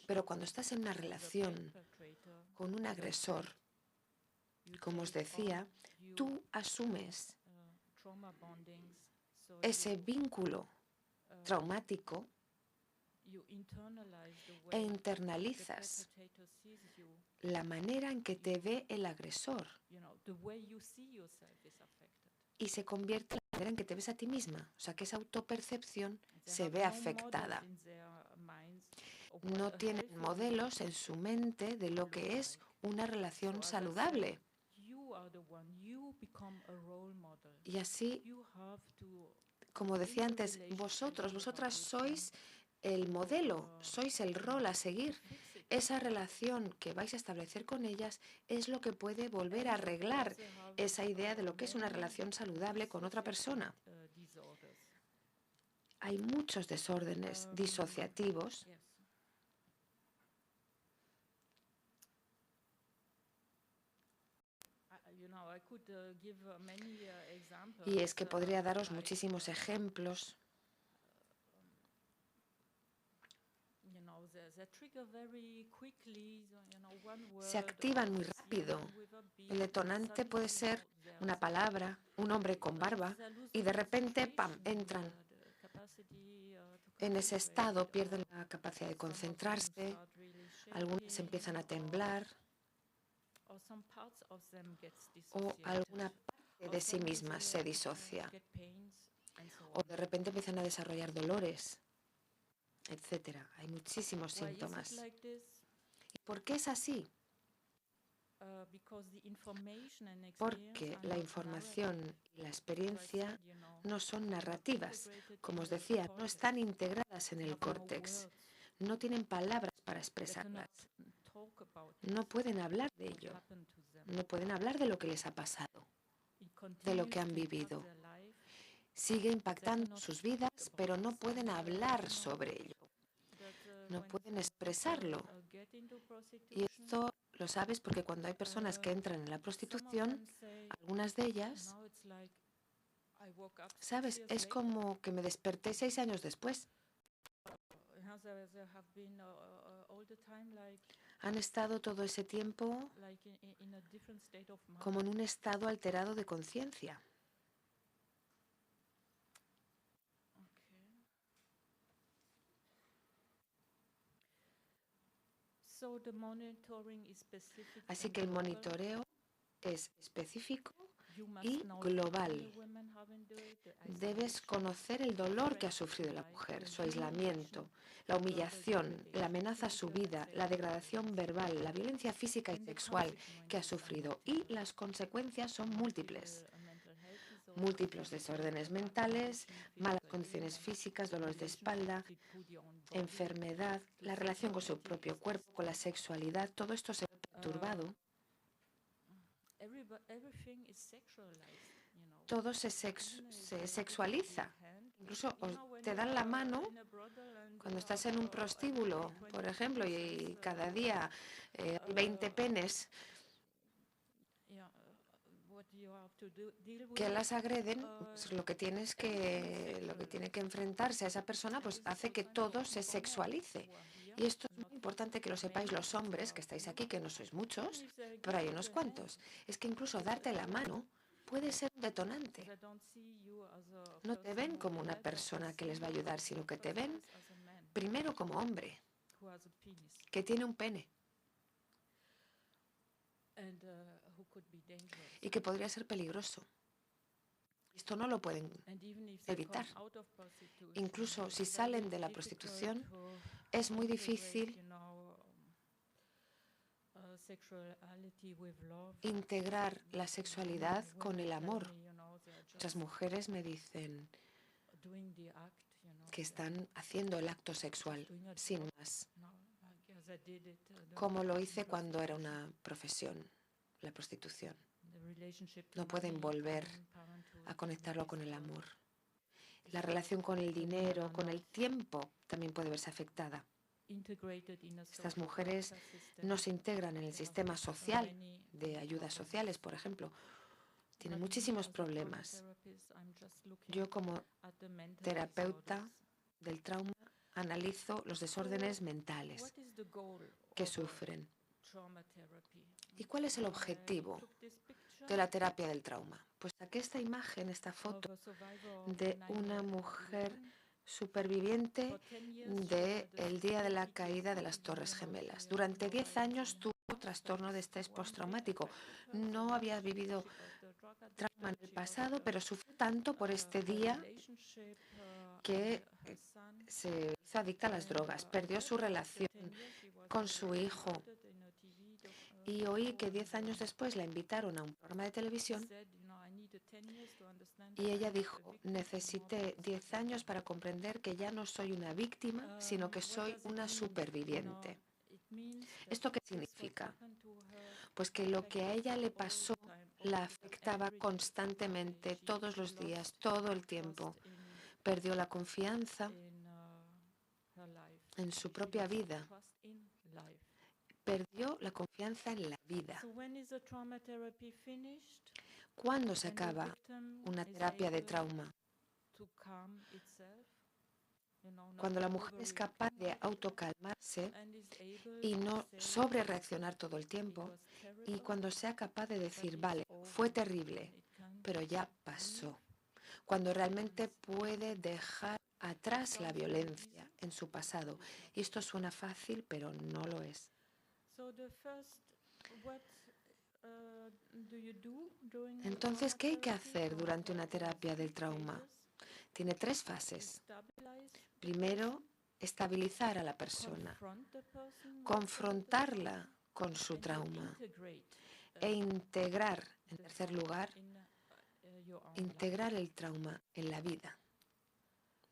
Pero cuando estás en una relación con un agresor, como os decía, tú asumes ese vínculo traumático e internalizas la manera en que te ve el agresor y se convierte en la manera en que te ves a ti misma. O sea, que esa autopercepción se ve afectada. No tienen modelos en su mente de lo que es una relación saludable. Y así, como decía antes, vosotras sois el modelo, sois el rol a seguir. Esa relación que vais a establecer con ellas es lo que puede volver a arreglar esa idea de lo que es una relación saludable con otra persona. Hay muchos desórdenes disociativos y es que podría daros muchísimos ejemplos. Se activan muy rápido. El detonante puede ser una palabra, un hombre con barba, y de repente, ¡pam!, entran en ese estado, pierden la capacidad de concentrarse, algunas empiezan a temblar, o alguna parte de sí misma se disocia, o de repente empiezan a desarrollar dolores, etcétera. Hay muchísimos síntomas. ¿Y por qué es así? Porque la información y la experiencia no son narrativas. Como os decía, no están integradas en el córtex. No tienen palabras para expresarlas. No pueden hablar de ello. No pueden hablar de lo que les ha pasado, de lo que han vivido. Sigue impactando sus vidas, pero no pueden hablar sobre ello. No pueden expresarlo. Y esto lo sabes porque cuando hay personas que entran en la prostitución, algunas de ellas, ¿sabes? Es como que me desperté 6 años después. Han estado todo ese tiempo como en un estado alterado de conciencia. Así que el monitoreo es específico y global. Debes conocer el dolor que ha sufrido la mujer, su aislamiento, la humillación, la amenaza a su vida, la degradación verbal, la violencia física y sexual que ha sufrido. Y las consecuencias son múltiples. Múltiples desórdenes mentales, malas condiciones físicas, dolores de espalda, enfermedad, la relación con su propio cuerpo, con la sexualidad, todo esto se ve perturbado. Todo se sexualiza. Incluso te dan la mano cuando estás en un prostíbulo, por ejemplo, y cada día hay 20 penes que las agreden, pues lo que tiene que enfrentarse a esa persona pues hace que todo se sexualice. Y esto es muy importante que lo sepáis los hombres que estáis aquí, que no sois muchos, pero hay unos cuantos. Es que incluso darte la mano puede ser un detonante. No te ven como una persona que les va a ayudar, sino que te ven primero como hombre, que tiene un pene y que podría ser peligroso. Esto no lo pueden evitar. Incluso si salen de la prostitución, es muy difícil integrar la sexualidad con el amor. Muchas mujeres me dicen que están haciendo el acto sexual, sin más, como lo hice cuando era una profesión, la prostitución. No pueden volver a conectarlo con el amor. La relación con el dinero, con el tiempo, también puede verse afectada. Estas mujeres no se integran en el sistema social, de ayudas sociales, por ejemplo. Tienen muchísimos problemas. Yo, como terapeuta del trauma, analizo los desórdenes mentales que sufren. ¿Y cuál es el objetivo de la terapia del trauma? Pues saqué esta imagen, esta foto de una mujer superviviente del día de la caída de las Torres Gemelas. Durante 10 años tuvo trastorno de estrés postraumático. No había vivido trauma en el pasado, pero sufrió tanto por este día que se hizo adicta a las drogas. Perdió su relación con su hijo. Y oí que 10 años después la invitaron a un programa de televisión y ella dijo: necesité 10 años para comprender que ya no soy una víctima, sino que soy una superviviente. ¿Esto qué significa? Pues que lo que a ella le pasó la afectaba constantemente, todos los días, todo el tiempo. Perdió la confianza en su propia vida. Perdió la confianza en la vida. ¿Cuándo se acaba una terapia de trauma? Cuando la mujer es capaz de autocalmarse y no sobrereaccionar todo el tiempo, y cuando sea capaz de decir: vale, fue terrible, pero ya pasó. Cuando realmente puede dejar atrás la violencia en su pasado. Y esto suena fácil, pero no lo es. Entonces, ¿qué hay que hacer durante una terapia del trauma? Tiene 3 fases. Primero, estabilizar a la persona, confrontarla con su trauma e integrar, en tercer lugar, integrar el trauma en la vida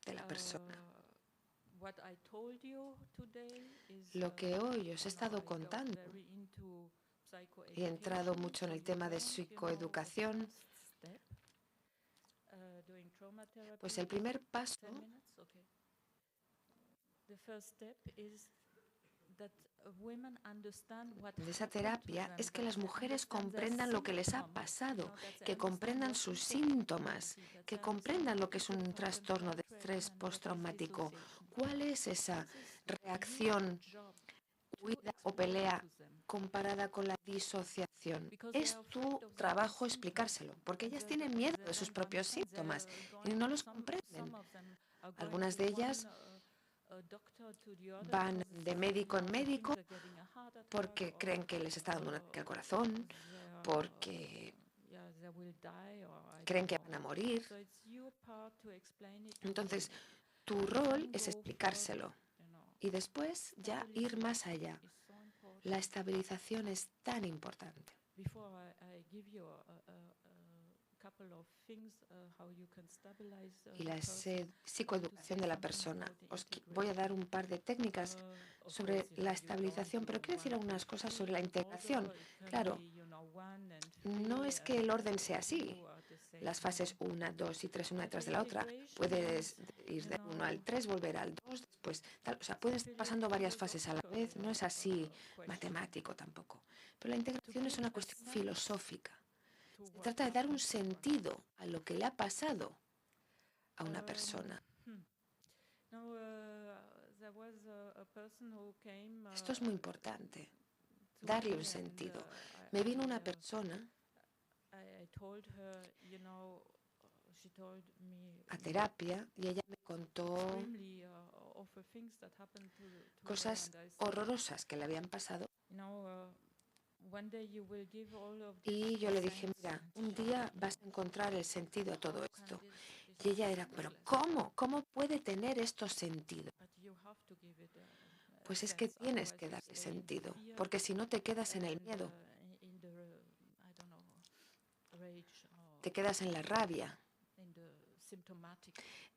de la persona. Lo que hoy os he estado contando, he entrado mucho en el tema de psicoeducación, pues el primer paso de esa terapia es que las mujeres comprendan lo que les ha pasado, que comprendan sus síntomas, que comprendan lo que es un trastorno de estrés postraumático. ¿Cuál es esa reacción, huida o pelea comparada con la disociación? Es tu trabajo explicárselo, porque ellas tienen miedo de sus propios síntomas y no los comprenden. Algunas de ellas van de médico en médico porque creen que les está dando un ataque al corazón, porque creen que van a morir. Entonces, tu rol es explicárselo y después ya ir más allá. La estabilización es tan importante. Y la psicoeducación de la persona. Os voy a dar un par de técnicas sobre la estabilización, pero quiero decir algunas cosas sobre la integración. Claro, no es que el orden sea así. Las fases 1, 2 y 3, una detrás de la otra. Puedes ir del 1 al 3, volver al 2, después tal. O sea, puedes estar pasando varias fases a la vez. No es así matemático tampoco. Pero la integración es una cuestión filosófica. Se trata de dar un sentido a lo que le ha pasado a una persona. Esto es muy importante, darle un sentido. Me vino una persona a terapia y ella me contó cosas horrorosas que le habían pasado. Y yo le dije, mira, un día vas a encontrar el sentido a todo esto. Y ella era, pero ¿cómo? ¿Cómo puede tener esto sentido? Pues es que tienes que darle sentido, porque si no te quedas en el miedo, te quedas en la rabia,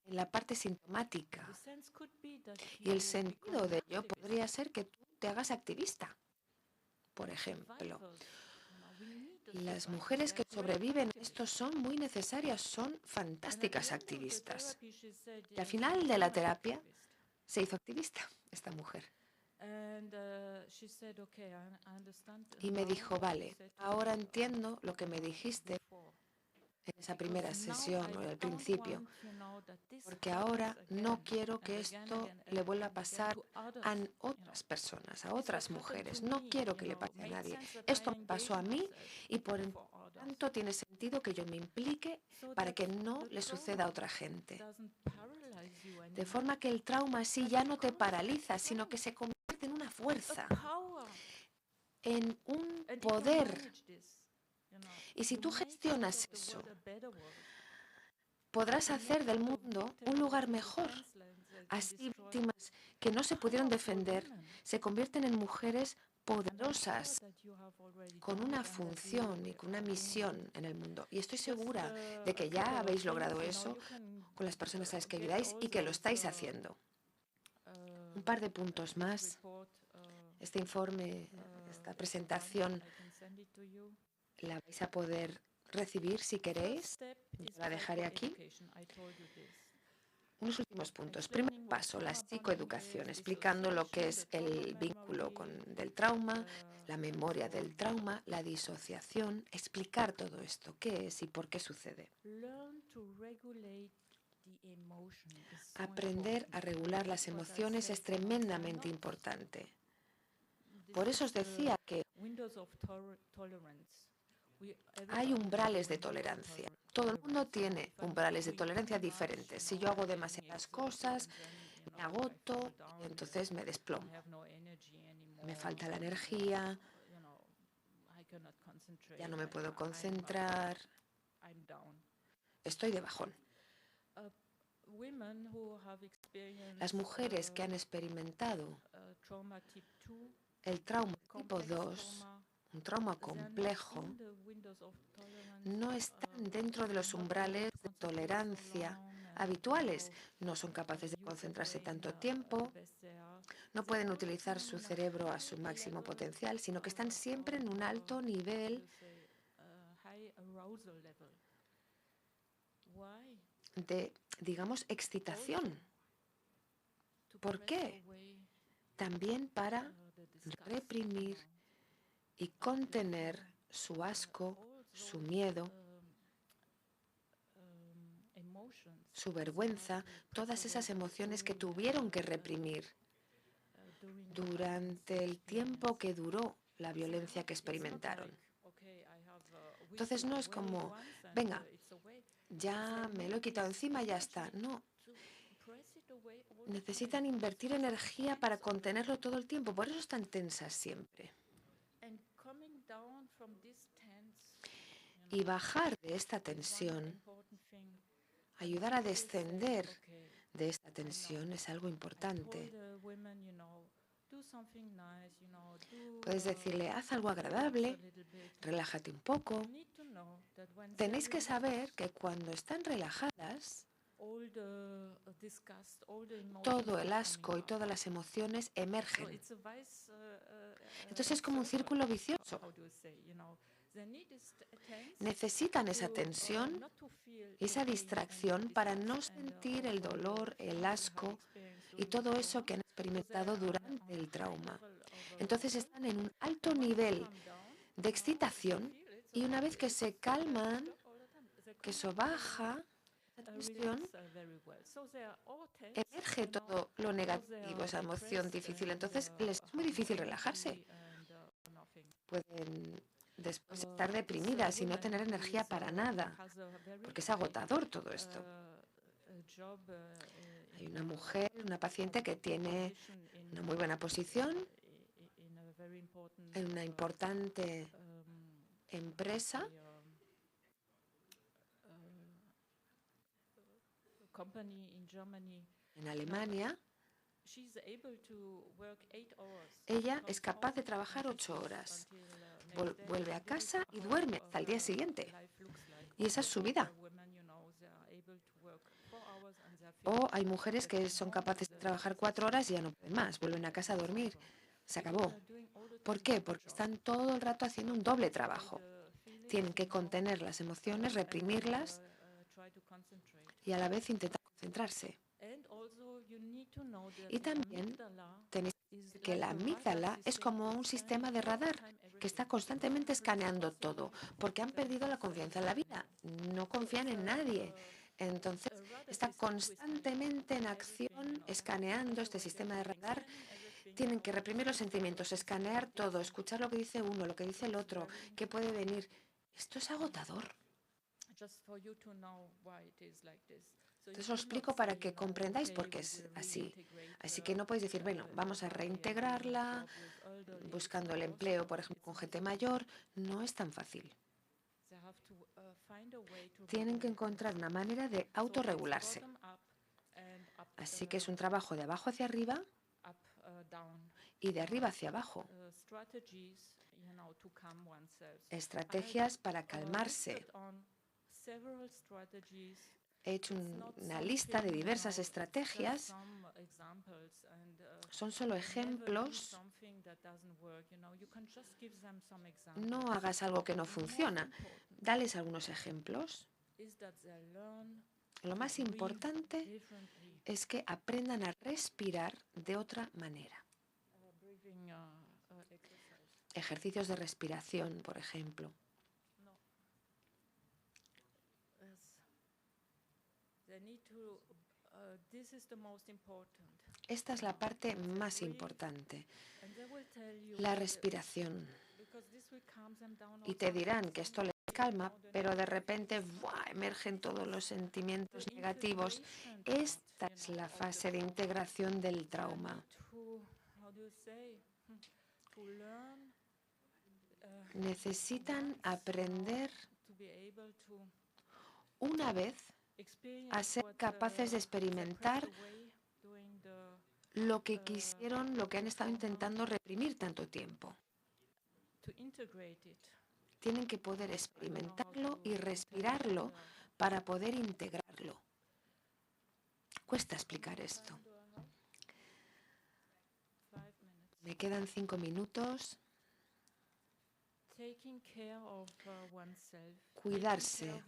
en la parte sintomática. Y el sentido de ello podría ser que tú te hagas activista. Por ejemplo, las mujeres que sobreviven a esto son muy necesarias, son fantásticas activistas. Y al final de la terapia se hizo activista esta mujer. Y me dijo, vale, ahora entiendo lo que me dijiste en esa primera sesión o al principio, porque ahora no quiero que esto le vuelva a pasar a otras personas, a otras mujeres. No quiero que le pase a nadie. Esto me pasó a mí y por tanto tiene sentido que yo me implique para que no le suceda a otra gente. De forma que el trauma así ya no te paraliza, sino que se convierte en una fuerza, en un poder. Y si tú gestionas eso, podrás hacer del mundo un lugar mejor. Así, víctimas que no se pudieron defender se convierten en mujeres poderosas, con una función y con una misión en el mundo. Y estoy segura de que ya habéis logrado eso con las personas a las que ayudáis y que lo estáis haciendo. Un par de puntos más. Este informe, esta presentación, la vais a poder recibir si queréis. Yo la dejaré aquí. Unos últimos puntos. Primer paso, la psicoeducación, explicando lo que es el vínculo del trauma, la memoria del trauma, la disociación, explicar todo esto, qué es y por qué sucede. Aprender a regular las emociones es tremendamente importante. Por eso os decía que hay umbrales de tolerancia. Todo el mundo tiene umbrales de tolerancia diferentes. Si yo hago demasiadas cosas, me agoto, entonces me desplomo. Me falta la energía, ya no me puedo concentrar, estoy de bajón. Las mujeres que han experimentado el trauma tipo 2, un trauma complejo, no están dentro de los umbrales de tolerancia habituales. No son capaces de concentrarse tanto tiempo, no pueden utilizar su cerebro a su máximo potencial, sino que están siempre en un alto nivel de, digamos, excitación. ¿Por qué? También para reprimir y contener su asco, su miedo, su vergüenza, todas esas emociones que tuvieron que reprimir durante el tiempo que duró la violencia que experimentaron. Entonces no es como, venga, ya me lo he quitado encima y ya está. No. Necesitan invertir energía para contenerlo todo el tiempo. Por eso están tensas siempre. Y bajar de esta tensión, ayudar a descender de esta tensión es algo importante. Puedes decirle, haz algo agradable, relájate un poco. Tenéis que saber que cuando están relajadas, todo el asco y todas las emociones emergen. Entonces es como un círculo vicioso. Necesitan esa tensión y esa distracción para no sentir el dolor, el asco y todo eso que han experimentado durante el trauma. Entonces están en un alto nivel de excitación y una vez que se calman, que eso baja, tensión, emerge todo lo negativo, esa emoción difícil. Entonces, les es muy difícil relajarse. Pueden después estar deprimidas y no tener energía para nada, porque es agotador todo esto. Hay una mujer, una paciente que tiene una muy buena posición en una importante empresa en Alemania. Ella es capaz de trabajar 8 horas. Vuelve a casa y duerme hasta el día siguiente. Y esa es su vida. O hay mujeres que son capaces de trabajar 4 horas y ya no pueden más. Vuelven a casa a dormir. Se acabó. ¿Por qué? Porque están todo el rato haciendo un doble trabajo. Tienen que contener las emociones, reprimirlas y a la vez intentar concentrarse. Y también tenéis que la amígdala es como un sistema de radar que está constantemente escaneando todo, porque han perdido la confianza en la vida, no confían en nadie. Entonces, está constantemente en acción, escaneando este sistema de radar. Tienen que reprimir los sentimientos, escanear todo, escuchar lo que dice uno, lo que dice el otro, qué puede venir. Esto es agotador. Entonces lo explico para que comprendáis por qué es así. Así que no podéis decir, bueno, vamos a reintegrarla, buscando el empleo, por ejemplo, con gente mayor. No es tan fácil. Tienen que encontrar una manera de autorregularse. Así que es un trabajo de abajo hacia arriba y de arriba hacia abajo. Estrategias para calmarse. He hecho una lista de diversas estrategias. Son solo ejemplos. No hagas algo que no funciona. Dales algunos ejemplos. Lo más importante es que aprendan a respirar de otra manera. Ejercicios de respiración, por ejemplo. Esta es la parte más importante, la respiración. Y te dirán que esto les calma, pero de repente ¡buah!, emergen todos los sentimientos negativos. Esta es la fase de integración del trauma. Necesitan aprender una vez a ser capaces de experimentar lo que quisieron, lo que han estado intentando reprimir tanto tiempo. Tienen que poder experimentarlo y respirarlo para poder integrarlo. Cuesta explicar esto. Me quedan 5 minutos. Cuidarse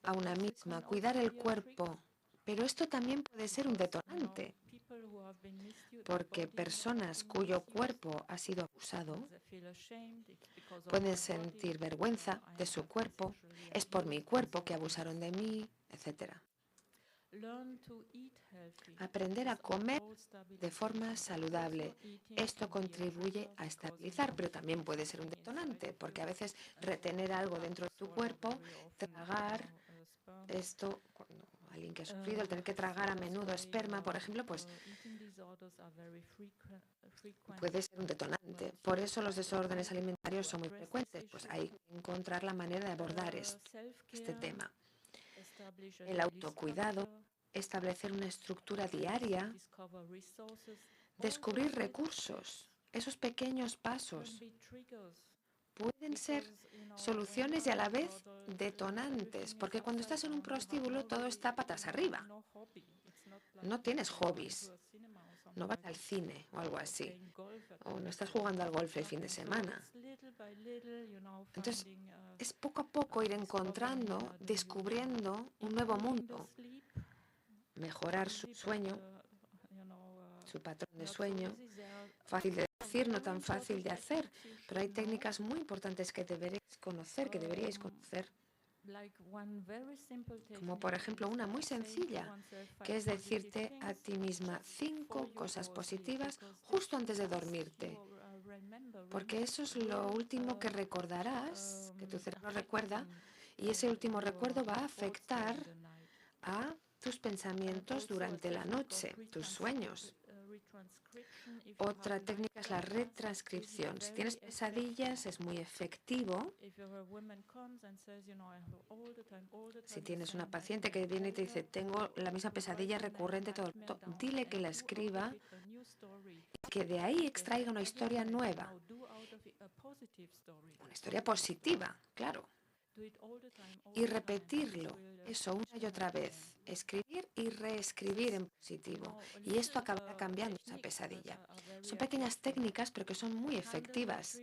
a una misma, cuidar el cuerpo. Pero esto también puede ser un detonante, porque personas cuyo cuerpo ha sido abusado pueden sentir vergüenza de su cuerpo, es por mi cuerpo que abusaron de mí, etc. Aprender a comer de forma saludable. Esto contribuye a estabilizar, pero también puede ser un detonante, porque a veces retener algo dentro de tu cuerpo, tragar esto, cuando alguien que ha sufrido, el tener que tragar a menudo esperma, por ejemplo, pues puede ser un detonante. Por eso los desórdenes alimentarios son muy frecuentes, pues hay que encontrar la manera de abordar este tema. El autocuidado, establecer una estructura diaria, descubrir recursos, esos pequeños pasos pueden ser soluciones y a la vez detonantes, porque cuando estás en un prostíbulo todo está patas arriba. No tienes hobbies, no vas al cine o algo así, o no estás jugando al golf el fin de semana. Entonces, es poco a poco ir encontrando, descubriendo un nuevo mundo, mejorar su sueño, su patrón de sueño. Fácil de decir, no tan fácil de hacer, pero hay técnicas muy importantes que deberíais conocer, Como por ejemplo una muy sencilla, que es decirte a ti misma 5 cosas positivas justo antes de dormirte, porque eso es lo último que recordarás, que tu cerebro recuerda, y ese último recuerdo va a afectar a tus pensamientos durante la noche, tus sueños. Otra técnica es la retranscripción. Si tienes pesadillas, es muy efectivo. Si tienes una paciente que viene y te dice, tengo la misma pesadilla recurrente todo el rato, dile que la escriba y que de ahí extraiga una historia nueva. Una historia positiva, claro. Y repetirlo, eso una y otra vez. Escribir y reescribir en positivo. Y esto acabará cambiando esa pesadilla. Son pequeñas técnicas, pero que son muy efectivas.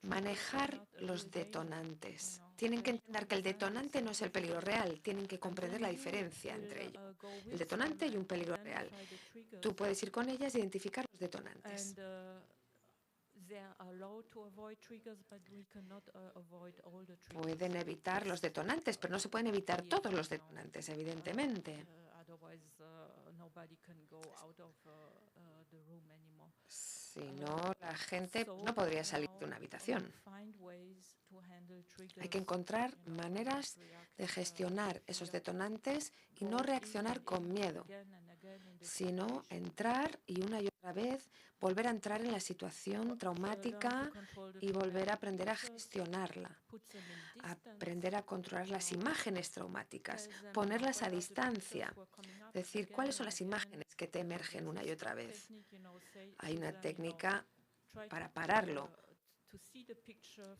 Manejar los detonantes. Tienen que entender que el detonante no es el peligro real. Tienen que comprender la diferencia entre ellos. El detonante y un peligro real. Tú puedes ir con ellas e identificar los detonantes. Pueden evitar los detonantes, pero no se pueden evitar todos los detonantes, evidentemente. Si no, la gente no podría salir de una habitación. Hay que encontrar maneras de gestionar esos detonantes y no reaccionar con miedo, sino entrar y una y otra vez volver a entrar en la situación traumática y volver a aprender a gestionarla, aprender a controlar las imágenes traumáticas, ponerlas a distancia, decir cuáles son las imágenes que te emergen una y otra vez. Hay una técnica para pararlo.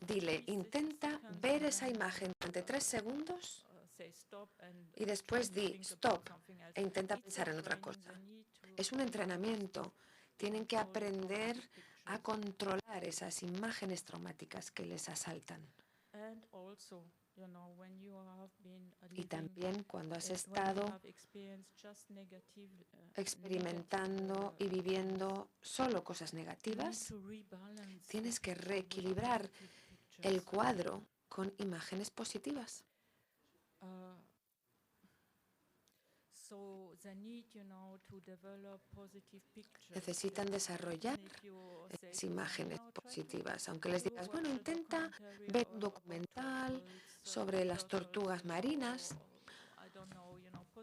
Dile, intenta ver esa imagen durante 3 segundos y después di stop e intenta pensar en otra cosa. Es un entrenamiento. Tienen que aprender a controlar esas imágenes traumáticas que les asaltan. Y también cuando has estado experimentando y viviendo solo cosas negativas, tienes que reequilibrar el cuadro con imágenes positivas. Necesitan desarrollar esas imágenes positivas. Aunque les digas, bueno, intenta ver un documental sobre las tortugas marinas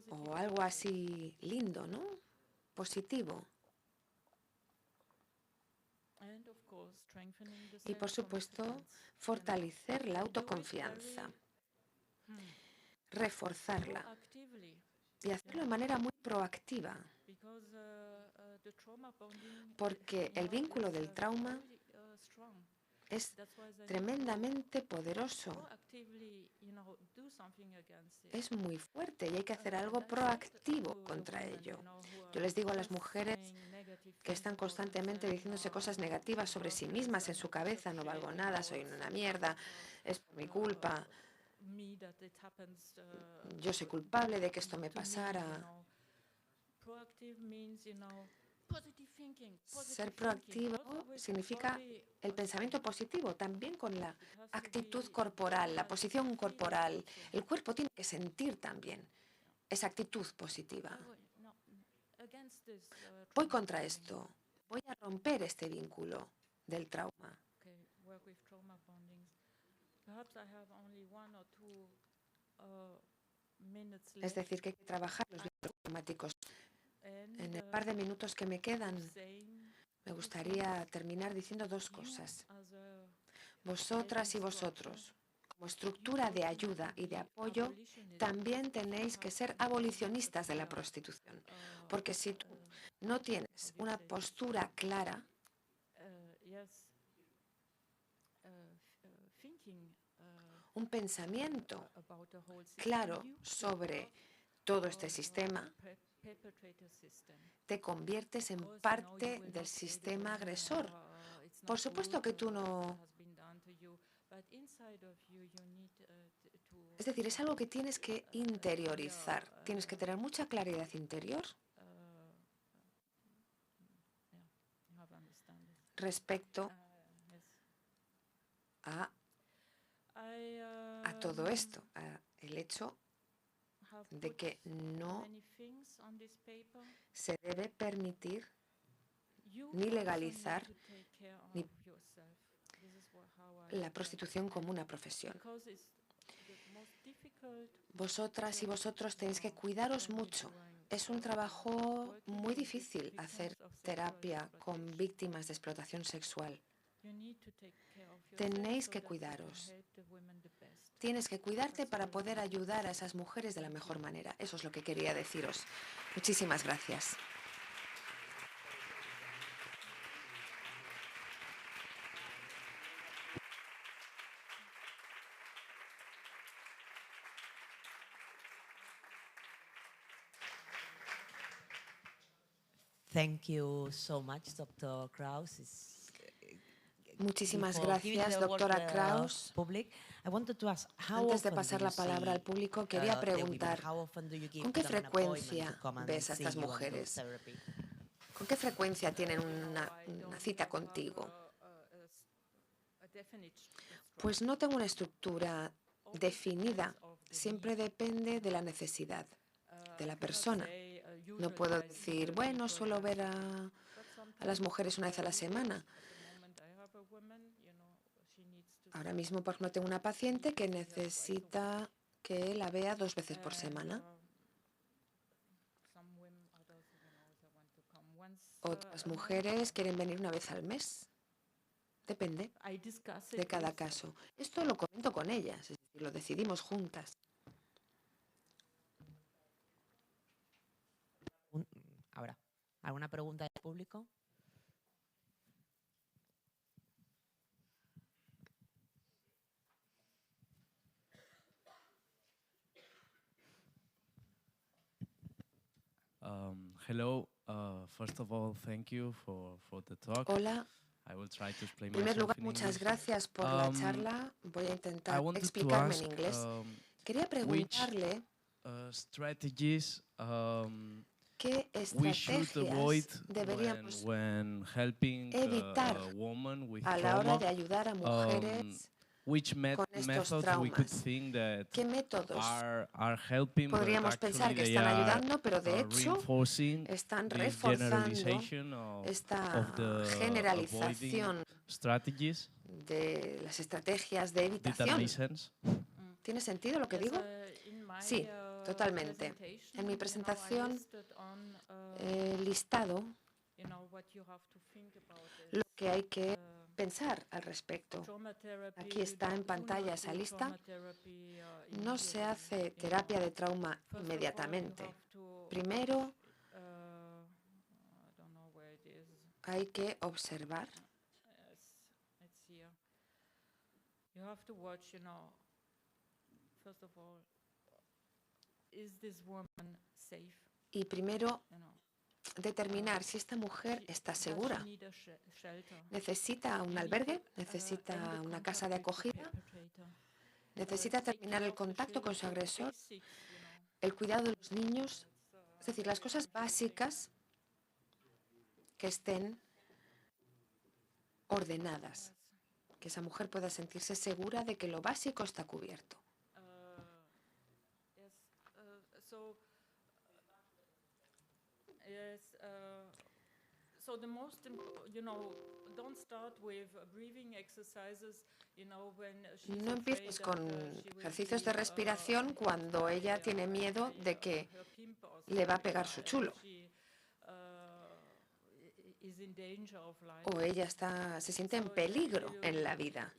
o algo así lindo, ¿no? Positivo. Y por supuesto, fortalecer la autoconfianza, reforzarla y hacerlo de manera muy proactiva, porque el vínculo del trauma es tremendamente poderoso, es muy fuerte y hay que hacer algo proactivo contra ello. Yo les digo a las mujeres que están constantemente diciéndose cosas negativas sobre sí mismas en su cabeza, no valgo nada, soy una mierda, es por mi culpa, yo soy culpable de que esto me pasara. Ser proactivo significa el pensamiento positivo, también con la actitud corporal, la posición corporal. El cuerpo tiene que sentir también esa actitud positiva. Voy contra esto, voy a romper este vínculo del trauma. Es decir, que hay que trabajar los vínculos traumáticos. En el par de minutos que me quedan, me gustaría terminar diciendo 2 cosas. Vosotras y vosotros, como estructura de ayuda y de apoyo, también tenéis que ser abolicionistas de la prostitución. Porque si tú no tienes una postura clara, un pensamiento claro sobre todo este sistema, te conviertes en parte del sistema agresor. Por supuesto que tú no... Es decir, es algo que tienes que interiorizar. Tienes que tener mucha claridad interior respecto a todo esto, el hecho de que no se debe permitir ni legalizar ni la prostitución como una profesión. Vosotras y vosotros tenéis que cuidaros mucho. Es un trabajo muy difícil hacer terapia con víctimas de explotación sexual. Tenéis que cuidaros. Tienes que cuidarte para poder ayudar a esas mujeres de la mejor manera. Eso es lo que quería deciros. Muchísimas gracias. Thank you so much, Dr. Kraus. Muchísimas gracias, doctora Kraus. Antes de pasar la palabra al público, quería preguntar, ¿con qué frecuencia ves a estas mujeres? ¿Con qué frecuencia tienen una cita contigo? Pues no tengo una estructura definida. Siempre depende de la necesidad de la persona. No puedo decir, bueno, suelo ver a las mujeres una vez a la semana. Ahora mismo, por ejemplo, tengo una paciente que necesita que la vea 2 veces por semana. Otras mujeres quieren venir una vez al mes. Depende de cada caso. Esto lo comento con ellas, es decir, lo decidimos juntas. Ahora, ¿alguna pregunta del público? Hello. First of all, thank you for the talk. Hola. En primer lugar, muchas gracias por la charla. Voy a intentar explicarme en inglés. Quería preguntarle ¿qué estrategias deberíamos evitar a la hora de ayudar a mujeres con estos traumas? ¿Qué métodos podríamos pensar que están ayudando, pero de hecho están reforzando esta generalización de las estrategias de evitación? ¿Tiene sentido lo que digo? Sí, totalmente. En mi presentación he listado lo que hay que pensar al respecto. Aquí está en pantalla esa lista. No se hace terapia de trauma inmediatamente. Primero, hay que observar. Y primero, determinar si esta mujer está segura. ¿Necesita un albergue? ¿Necesita una casa de acogida? ¿Necesita terminar el contacto con su agresor? ¿El cuidado de los niños? Es decir, las cosas básicas que estén ordenadas. Que esa mujer pueda sentirse segura de que lo básico está cubierto. No empieces con ejercicios de respiración cuando ella tiene miedo de que le va a pegar su chulo. O ella se siente en peligro en la vida.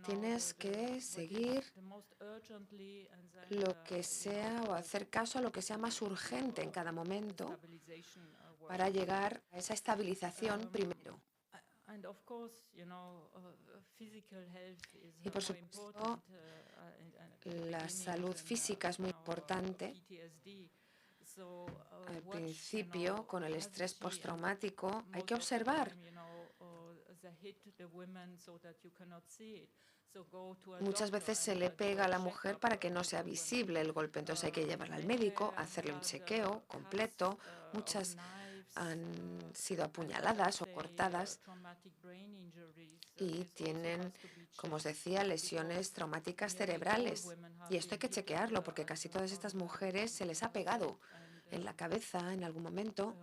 Tienes que seguir lo que sea o hacer caso a lo que sea más urgente en cada momento para llegar a esa estabilización primero. Y por supuesto, la salud física es muy importante. Al principio, con el estrés postraumático, hay que observar. Muchas veces se le pega a la mujer para que no sea visible el golpe, entonces hay que llevarla al médico, hacerle un chequeo completo. Muchas han sido apuñaladas o cortadas y tienen, como os decía, lesiones traumáticas cerebrales. Y esto hay que chequearlo porque casi todas estas mujeres se les ha pegado en la cabeza en algún momento.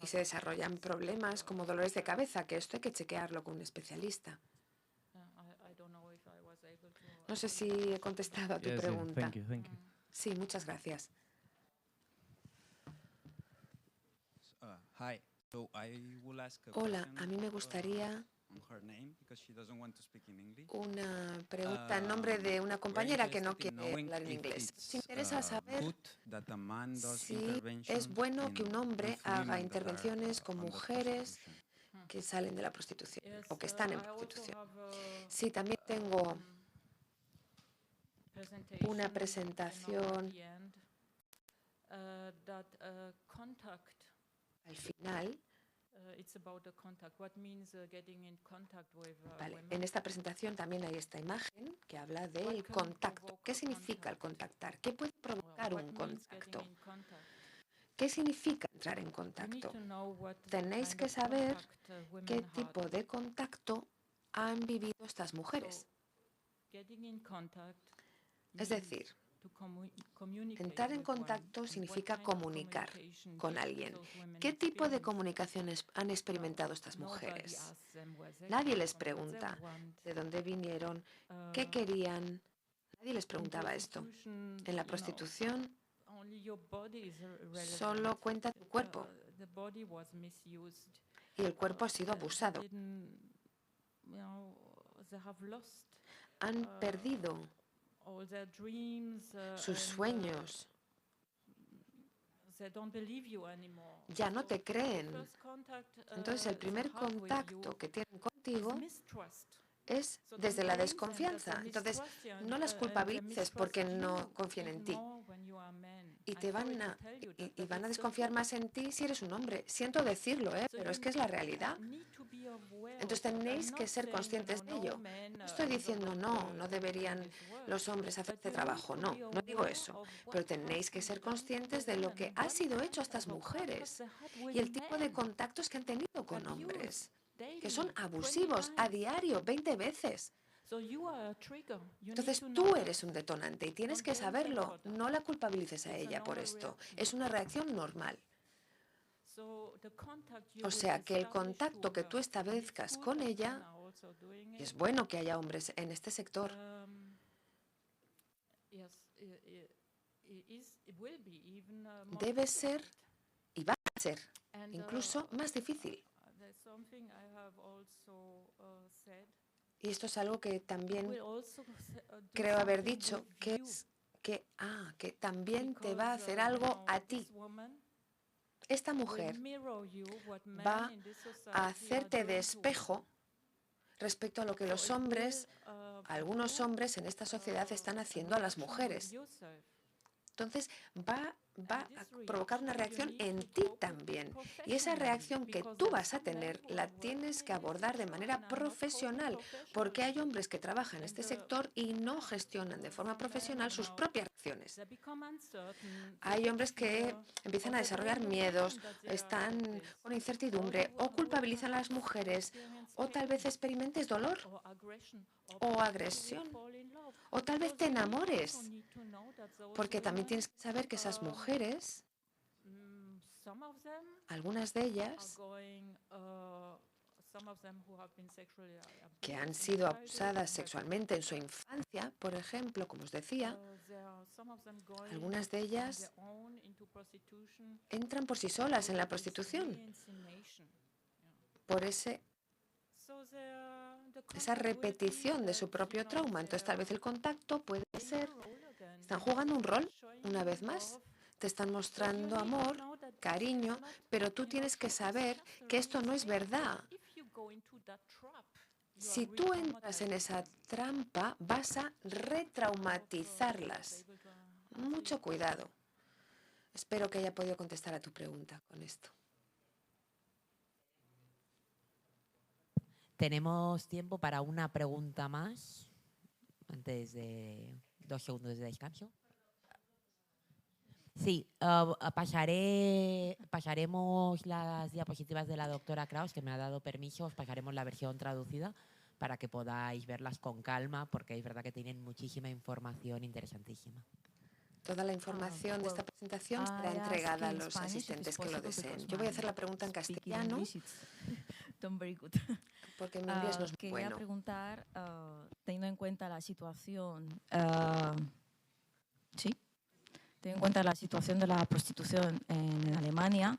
Y se desarrollan problemas como dolores de cabeza, que esto hay que chequearlo con un especialista. No sé si he contestado a tu pregunta. Thank you. Sí, muchas gracias. Hola, a mí me gustaría una pregunta en nombre de una compañera que no quiere hablar en inglés. Nos interesa saber si es bueno que un hombre haga intervenciones con mujeres que salen de la prostitución o que están en prostitución. Sí, también tengo una presentación al final. Vale. En esta presentación también hay esta imagen que habla del contacto. ¿Qué significa el contactar? ¿Qué puede provocar un contacto? ¿Qué significa entrar en contacto? Tenéis que saber qué tipo de contacto han vivido estas mujeres. Es decir, entrar en contacto significa comunicar con alguien. ¿Qué tipo de comunicaciones han experimentado estas mujeres? Nadie les pregunta de dónde vinieron, qué querían. Nadie les preguntaba esto. En la prostitución solo cuenta tu cuerpo y el cuerpo ha sido abusado. Han perdido sus sueños. Ya no te creen. Entonces el primer contacto que tienen contigo es desde la desconfianza. Entonces no las culpabilices porque no confían en ti. Y van a desconfiar más en ti si eres un hombre. Siento decirlo, pero es que es la realidad. Entonces tenéis que ser conscientes de ello. No estoy diciendo no deberían los hombres hacer este trabajo. No digo eso. Pero tenéis que ser conscientes de lo que ha sido hecho a estas mujeres y el tipo de contactos que han tenido con hombres, que son abusivos a diario, 20 veces. Entonces tú eres un detonante y tienes que saberlo. No la culpabilices a ella por esto. Es una reacción normal. O sea que el contacto que tú establezcas con ella, es bueno que haya hombres en este sector. Debe ser y va a ser incluso más difícil. Y esto es algo que también creo haber dicho, que es que también te va a hacer algo a ti. Esta mujer va a hacerte de espejo respecto a lo que los hombres, algunos hombres en esta sociedad están haciendo a las mujeres. Entonces va a provocar una reacción en ti también. Y esa reacción que tú vas a tener la tienes que abordar de manera profesional, porque hay hombres que trabajan en este sector y no gestionan de forma profesional sus propias reacciones. Hay hombres que empiezan a desarrollar miedos, están con incertidumbre o culpabilizan a las mujeres, o tal vez experimentes dolor o agresión, o tal vez te enamores, porque también tienes que saber que esas mujeres, algunas de ellas, que han sido abusadas sexualmente en su infancia, por ejemplo, como os decía, algunas de ellas entran por sí solas en la prostitución, por esa repetición de su propio trauma. Entonces tal vez el contacto puede ser, están jugando un rol una vez más, te están mostrando amor, cariño, pero tú tienes que saber que esto no es verdad. Si tú entras en esa trampa, vas a retraumatizarlas. Mucho cuidado. Espero que haya podido contestar a tu pregunta con esto. Tenemos tiempo para una pregunta más, antes de 2 segundos de descanso. Sí, pasaremos las diapositivas de la doctora Kraus, que me ha dado permiso, os pasaremos la versión traducida para que podáis verlas con calma, porque es verdad que tienen muchísima información interesantísima. Toda la información de esta presentación será entregada a los asistentes que lo deseen. Yo voy a hacer la pregunta en castellano, porque mi inglés no es muy bueno. Quería preguntar, teniendo en cuenta la situación, teniendo en cuenta la situación de la prostitución en Alemania,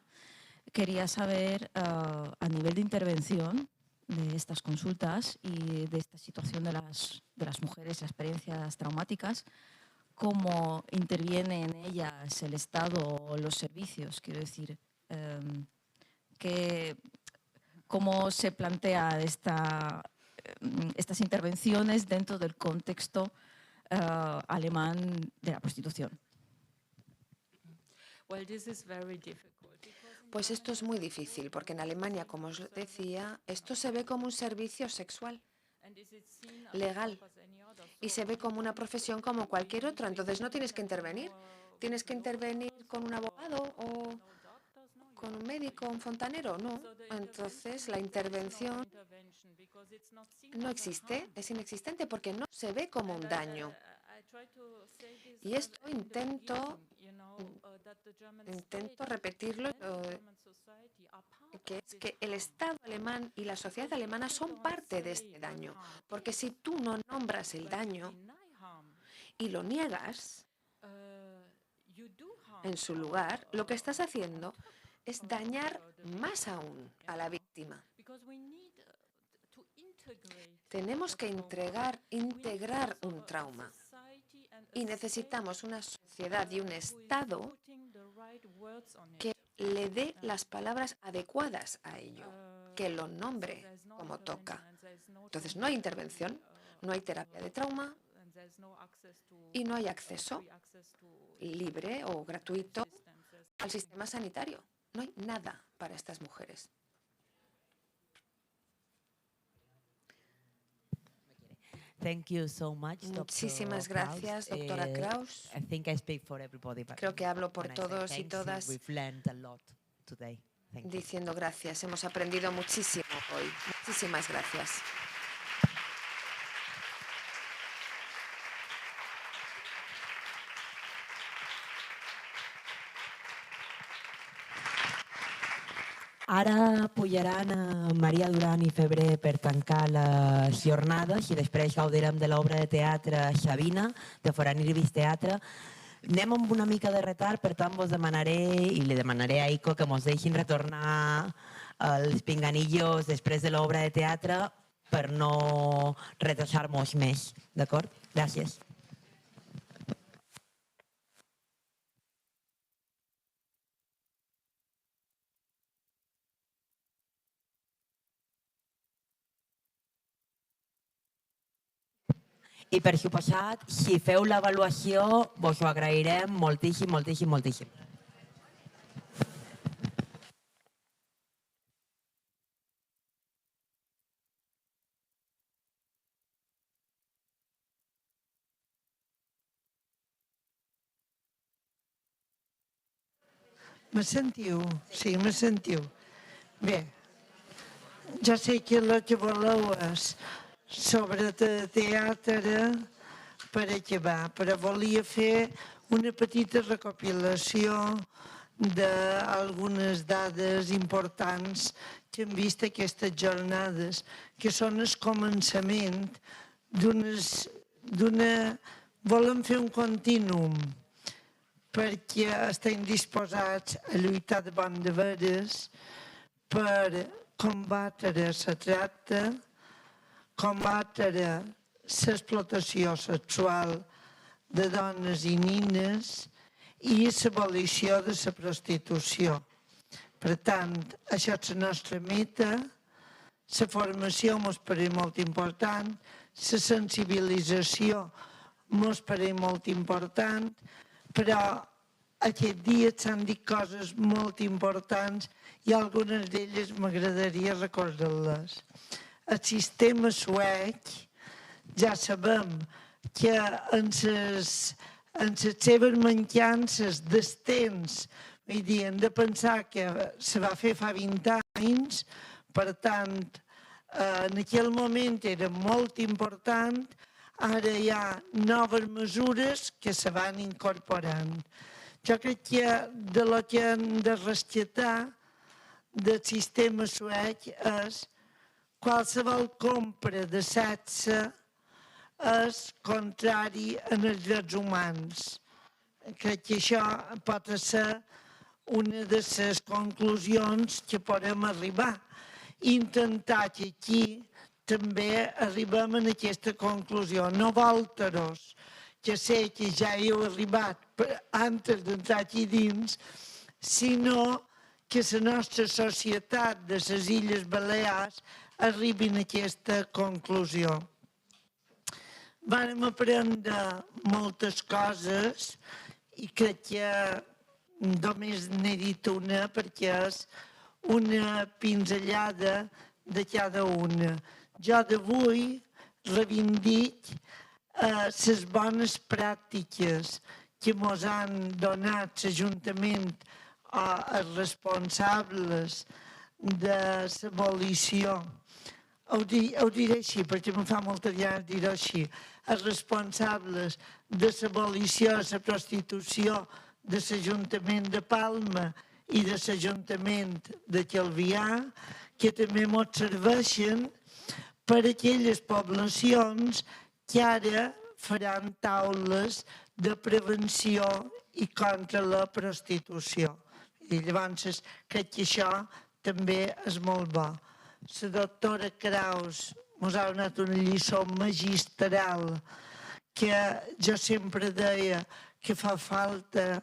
quería saber, a nivel de intervención de estas consultas y de esta situación de las mujeres, las experiencias traumáticas, cómo interviene en ellas el Estado o los servicios, quiero decir, cómo se plantea estas intervenciones dentro del contexto alemán de la prostitución. Pues esto es muy difícil, porque en Alemania, como os decía, esto se ve como un servicio sexual legal y se ve como una profesión como cualquier otra. Entonces no tienes que intervenir. ¿Tienes que intervenir con un abogado o con un médico, un fontanero? No. Entonces la intervención no existe, es inexistente porque no se ve como un daño. Y esto intento repetirlo, que es que el Estado alemán y la sociedad alemana son parte de este daño. Porque si tú no nombras el daño y lo niegas en su lugar, lo que estás haciendo es dañar más aún a la víctima. Tenemos que integrar un trauma y necesitamos una sociedad y un Estado que le dé las palabras adecuadas a ello, que lo nombre como toca. Entonces no hay intervención, no hay terapia de trauma y no hay acceso libre o gratuito al sistema sanitario. No hay nada para estas mujeres. Thank you so much, Muchísimas gracias, doctora Kraus. I think I speak for everybody, but creo que hablo por when I todos say y thanks, todas we've learned a lot today. Thank you. diciendo gracias. Hemos aprendido muchísimo hoy. Muchísimas gracias. Ara pujaran a Maria Duran i Febrer per tancar les jornades i després gaudirem de l'obra de teatre Sabina, de Foran Irbis Teatre. Anem amb una mica de retard, per tant vos demanaré, i li demanaré a Ico que mos deixin retornar els pinganillos després de l'obra de teatre per no retrasar-nos més, d'acord? Gràcies. I per suposat, si feu l'avaluació, vos ho agrairem moltíssim, moltíssim, moltíssim. Me sentiu? Sí, me sentiu. Bé, ja sé que el que voleu és sobre teatre per acabar, però volia fer una petita recopilació d'algunes dades importants que hem vist aquestes jornades, que són el començament volem fer un contínuum, perquè estem disposats a lluitar de bon de veres per combatre la tracta, combatre l'explotació sexual de dones i nines i l'abolició de la prostitució. Per tant, això és la nostra meta. La formació ens pareix molt important, la sensibilització ens pareix molt important, però aquest dia s'han dit coses molt importants i algunes d'elles m'agradaria recordar-les. El sistema suec, ja sabem que en les en les seves mancances del temps. Vull dir, hem de pensar que se va fer fa 20 anys, per tant, en aquell moment era molt important, ara hi ha noves mesures que se van incorporant. Jo crec que de lo que hem de rescatar del sistema suec és qualsevol compra de sexe és contrari als drets humans. Crec que això pot ser una de les conclusions que podem arribar. Intentar que aquí també arribem a aquesta conclusió. No vosaltres, que sé que ja hi heu arribat antes d'entrar aquí dins, sinó que la nostra societat de les Illes Balears arribi a aquesta conclusió. Vam aprendre moltes coses i crec que només n'he dit una perquè és una pinzellada de cada una. Jo d'avui reivindic les bones pràctiques que ens han donat l'Ajuntament o els responsables de l'abolició. Ho diré així, perquè em fa molta gana dir-ho així. Els responsables de l'abolició de la prostitució de l'Ajuntament de Palma i de l'Ajuntament de Calvià, que també ens serveixen per a aquelles poblacions que ara faran taules de prevenció i contra la prostitució. I llavors crec que això també és molt bo. La doctora Kraus ens ha donat una lliçó magistral que jo sempre deia que fa falta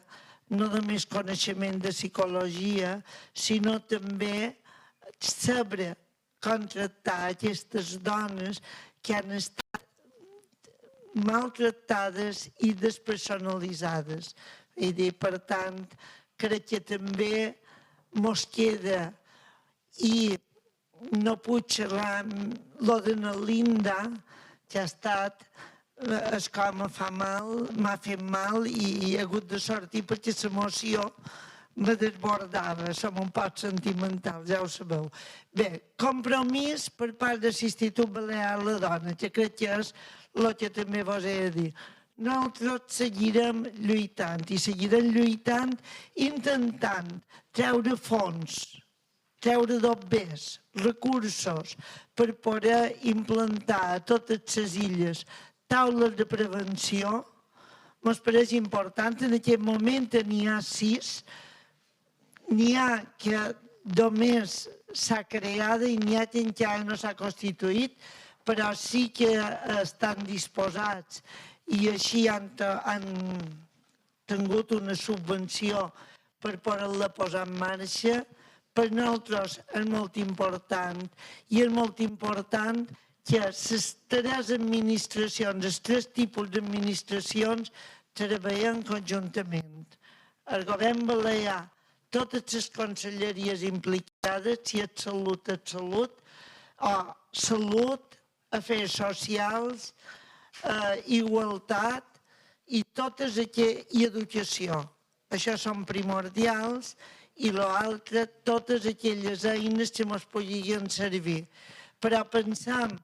no només coneixement de psicologia, sinó també saber com tractar aquestes dones que han estat maltractades i despersonalitzades. Per tant, crec que també ens queda, i no puc xerrar lo de la Linda, que ha estat, és com m'ha fet mal i he hagut de sortir perquè l'emoció me desbordava, som un poc sentimental, ja ho sabeu. Bé, compromís per part de l'Institut Balear a la Dona, que crec que és el que també vos he de dir. Nosaltres seguirem lluitant i seguirem lluitant intentant treure fons, treure dobbers, recursos per poder implantar a totes les illes taules de prevenció. Ens pareix important, en aquest moment n'hi ha 6, n'hi ha que només s'ha creada i n'hi ha que encara no s'ha constituït, però sí que estan disposats i així han tingut una subvenció per poder-la posar en marxa. Per nosaltres és molt important i és molt important que les 3 administracions, els 3 tipus d'administracions treballen conjuntament. El govern balear, totes les conselleries implicades, si és salut, o salut, afers socials, igualtat i educació. Això són primordials i l'altre, totes aquelles eines que ens podrien servir. Però pensam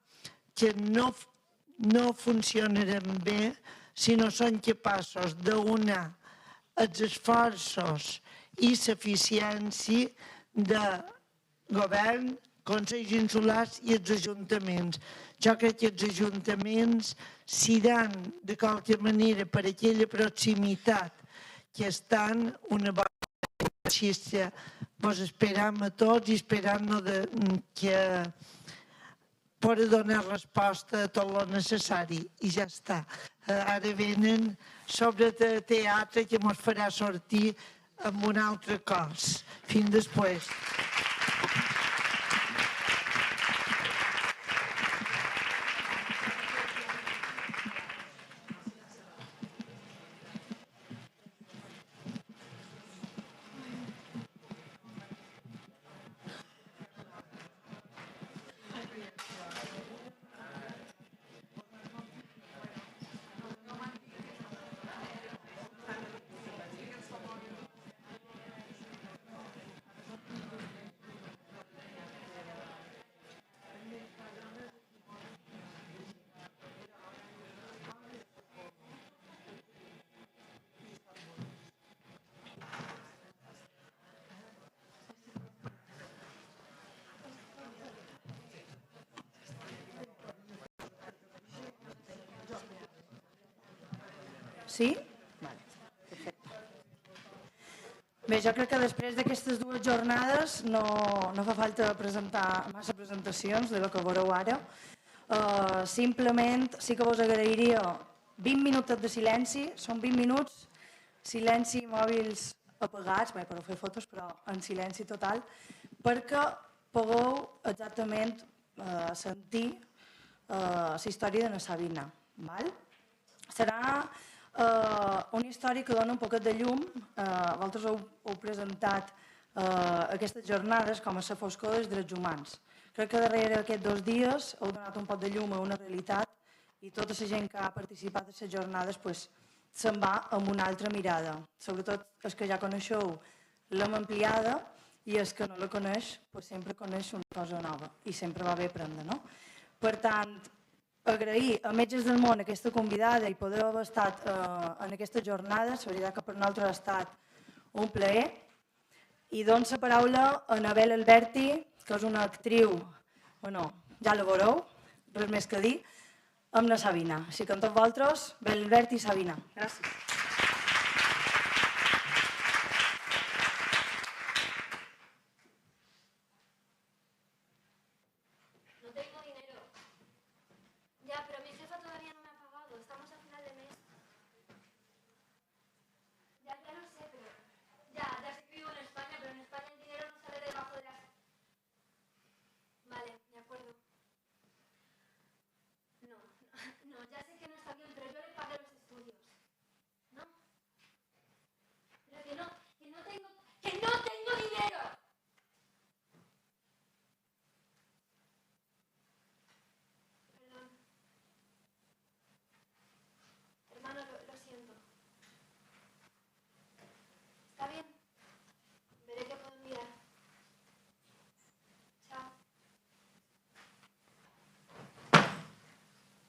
que no funcionarem bé si no som capaços d'unar els esforços i l'eficiència de govern, consells insulars i els ajuntaments. Jo crec que els ajuntaments seran, de qualque manera, per aquella proximitat que estan, una bona exercici. Vos esperam a tots i esperam que poder donar resposta a tot el necessari. I ja està. Ara venen sobre teatre que ens farà sortir amb un altre cos. Fins després. Sí? Vale. Perfecte. Bé, jo crec que després d'aquestes dues jornades no fa falta presentar massa presentacions de lo que veureu ara. Simplement sí que vos agrairia 20 minuts de silenci, són 20 minuts, silenci, mòbils apagats, bé, per fer fotos, però en silenci total, perquè pugueu exactament sentir la història de na Sabina. Serà una història que dona un poquet de llum. Vosaltres heu presentat aquestes jornades com a la foscor dels drets humans. Crec que darrere d'aquests 2 dies heu donat un poc de llum a una realitat i tota la gent que ha participat en les jornades se'n va amb una altra mirada. Sobretot els que ja coneixeu l'hem ampliada i els que no la coneix sempre coneix una cosa nova i sempre va bé aprendre, no? Per tant, agrair a Metges del Món aquesta convidada i poder haver estat en aquesta jornada. La veritat que per nosaltres ha estat un plaer. I dono la paraula a Anabel Alberti, que és una actriu, bueno, ja la veureu, res més que dir, amb la Sabina. Així que amb tots vosaltres, Anabel Alberti i Sabina. Gràcies.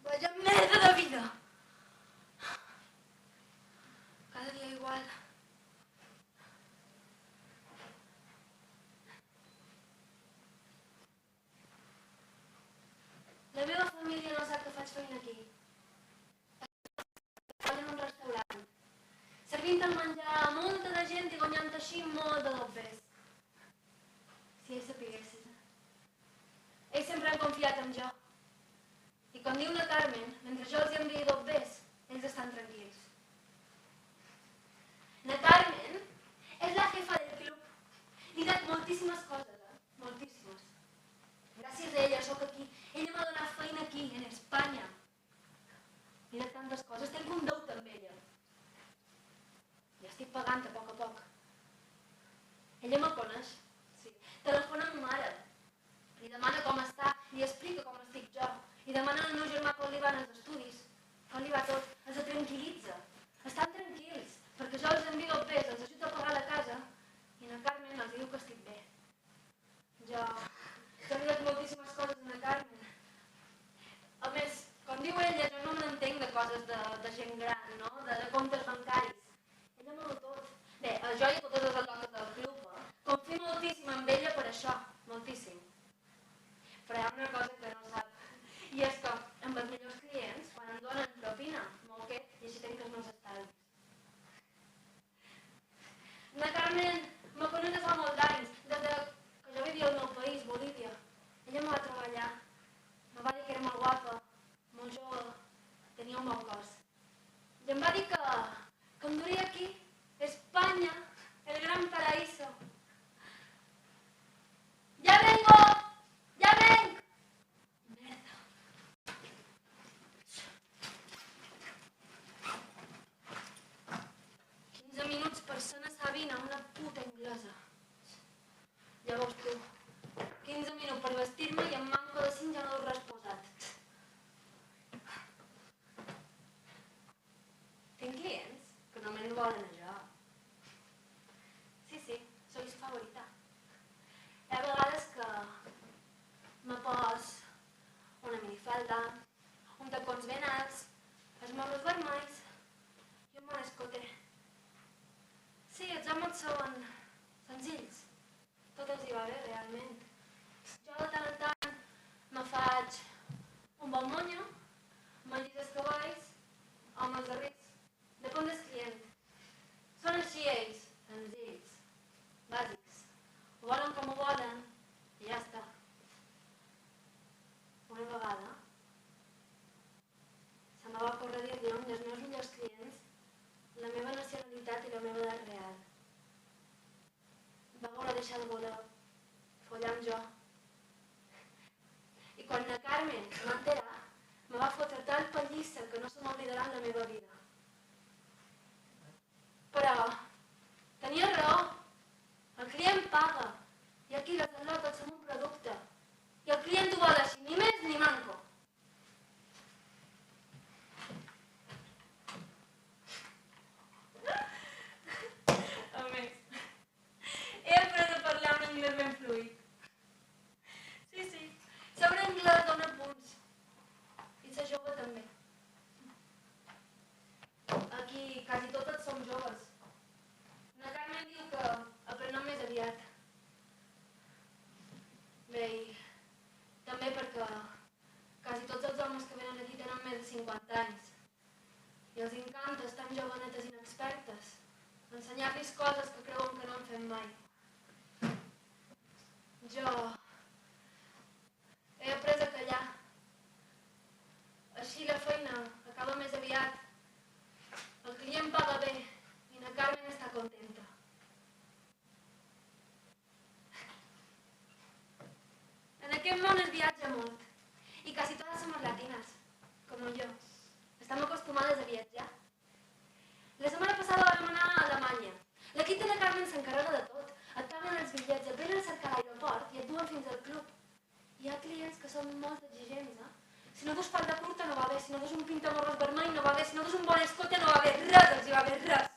Vaya merda de vida. Cada día igual. La meva família no sap que faig feina aquí. Treballo en un restaurant, servint el menjar a molta de gent i guanyant així molt de dobbers. Si ells sapiguessin. Ells sempre han confiat en jo. I com diu la Carmen, mentre jo els envio dobbers, ells estan tranquils. La Carmen és la jefa del club. Li he dat moltíssimes coses, moltíssimes. Gràcies a ella soc aquí. Ella m'ha donat feina aquí, en Espanya. Li he dat tantes coses, tenc un deute amb ella. I estic pagant a poc. Ella m'enterar, me va fotre tal pallissa que no se m'oblidarà en la meva vida. Però tenia raó. El client paga. I aquí les al·lotes són un producte. I el client ho vol així, ni més ni manco. A més, he après a parlar un anglès ben fluid. Sí, saber anglès dona punts. I ser jove també. Aquí quasi totes som joves. La Carmen diu que aprenem més aviat. Bé, i també perquè quasi tots els homes que venen aquí tenen més de 50 anys. I els encanta estar jovenetes inexpertes, ensenyar-los coses que creuen que no han fet mai. Jo he après a callar. Així la feina acaba més aviat. El client paga bé i la Carmen està contenta. En aquest món es viatja molt i quasi totes som latinas, com jo. Estem acostumades a viatjar. La setmana passada vam anar a Alemanya. L'equip de la Carmen s'encarrega de tot. Et paguen els bitllets, et venen a cercar a l'aeroport i et duen fins al club. Hi ha clients que són molt exigents, Si no dus falda curta no va bé, si no dus un pintamorros vermell no va bé, si no dus un bon escote no va bé, res els hi va bé, res.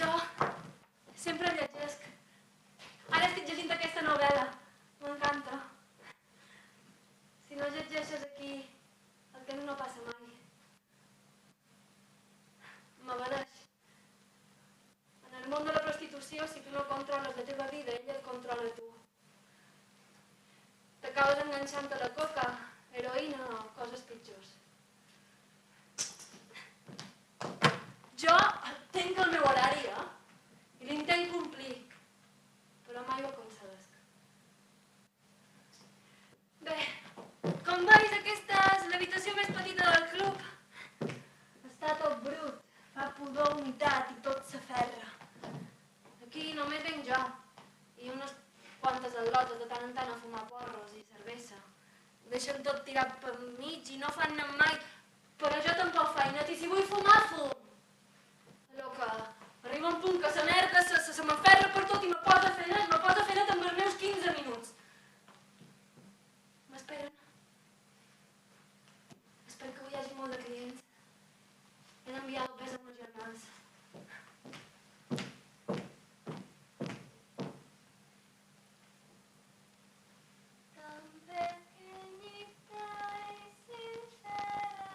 Jo sempre llegesc. Ara estic llegint aquesta novel·la. M'encanta. Si no llegeixes aquí, el temps no passa mai. M'avaneix. En el món de la prostitució, si tu no controles la teva vida, ella et controla tu. T'acabes enganxant a la coca, heroïna o coses pitjors. Jo tinc el meu horari, i l'intent complir, però mai ho aconseguesc. Bé, com veus, aquesta és l'habitació més petita del club. Està tot brut, fa pudor, humitat i tot s'aferra. Aquí només venc jo, i unes quantes al·lotes de tant en tant a fumar porros i cervesa. Ho deixen tot tirat per mig i no fan anar mai, però jo tampoc faig net, i si vull fumar, fum. Allò que arriba un punt que la merda se m'aferra per tot i me posa a fer net amb els meus 15 minuts. M'esperen. Espero que avui hi hagi molt de clients. He d'enviar el pes amb els germans. Tan pequeñita y sincera,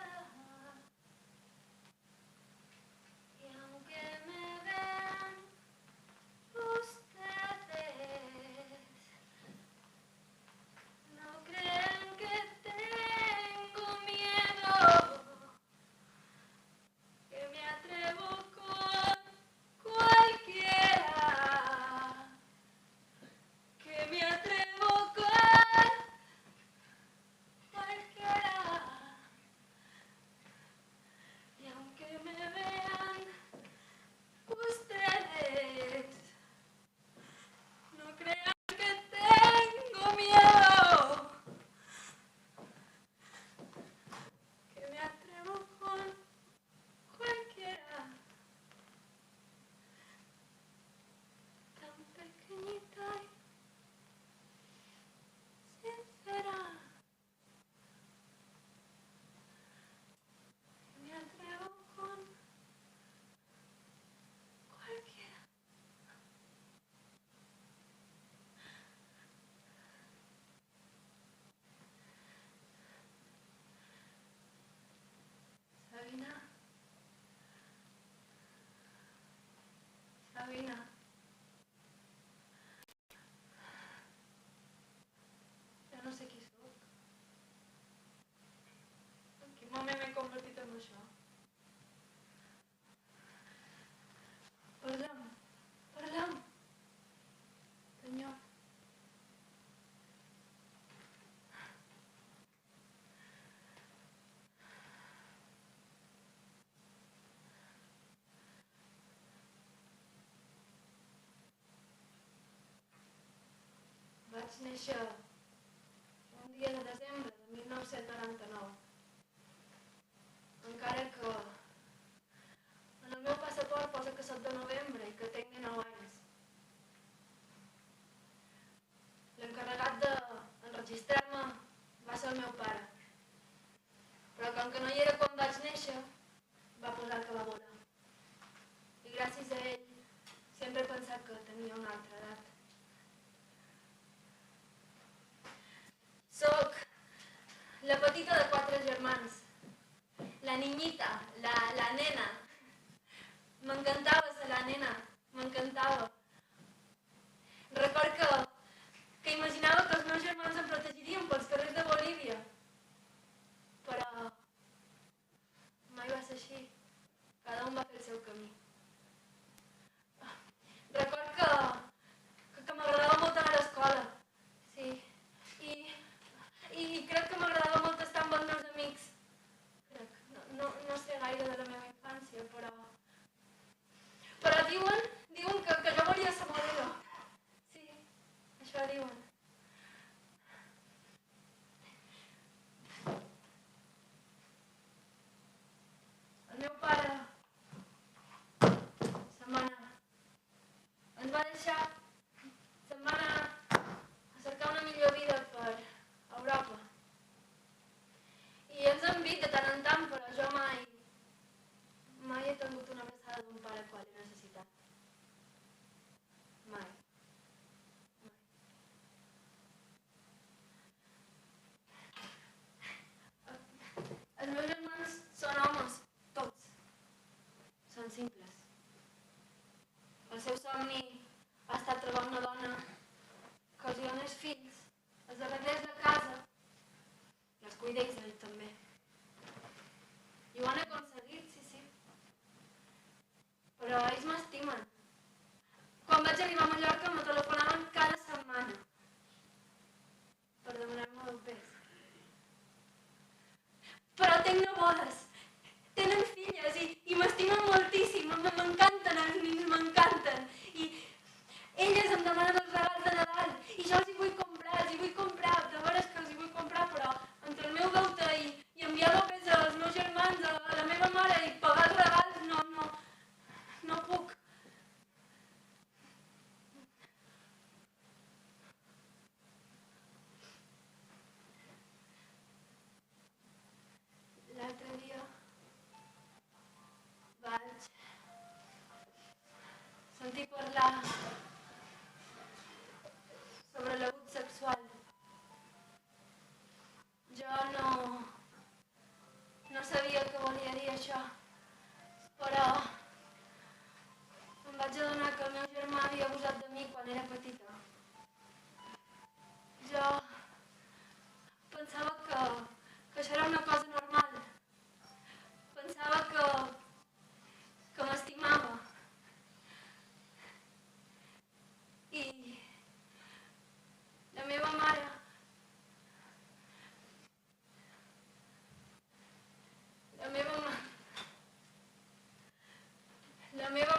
vaig néixer un dia de desembre de 1999. Encara que en el meu passaport posa que soc de novembre i que tinc 19 anys. L'encarregat d'enregistrar-me va ser el meu pare. Però com que no hi era quan vaig néixer, va posar que va volar. I gràcies a ell sempre he pensat que tenia una altra edat. Soc la petita de 4 germans. La niñita, la nena. M'encantava ser la nena, m'encantava. Record que imaginava que els meus germans em protegirien pels carrers de Bolívia. Però mai va ser així. Cada un va fer el seu camí. Record que m'agradava molt anar a l'escola. Sí. I crec que m'agradava molt estar amb els meus amics. Crec. No sé gaire de la meva infància, però diuen que jo volia ser modelo. Sí, això diuen. El meu pare ens va deixar, se'n va anar a cercar una millor vida per Europa. I ens hem vist de tant en tant, però jo mai he tingut una abraçada d'un pare quan l'he necessitat. Mai. Els meus germans són homes, tots. Són simples. El seu somni ha estat trobar una dona que els donés fills, els arreglés de casa i els cuidés d'ell també. I ho han aconseguit, sí. Però ells m'estimen. Quan vaig arribar a Mallorca me telefonaven cada setmana per demanar-me el pes. Però tinc nebodes, tenen filles i m'estimen moltíssim, m'encanten els nins, m'encanten. I elles em demanen els regals de Nadal i jo els hi vull comprar, de veres que els hi vull comprar, però entre el meu deute i enviar l'opes als meus germans, a la meva mare i pagar els regals, no puc. L'altre dia vaig sentir parlar sobre l'abús sexual. Jo no sabia què volia dir això, però em vaig adonar que el meu germà havia abusat de mi quan era petita. Jo pensava que això era una cosa normal. Pensava que m'estimava. I la meva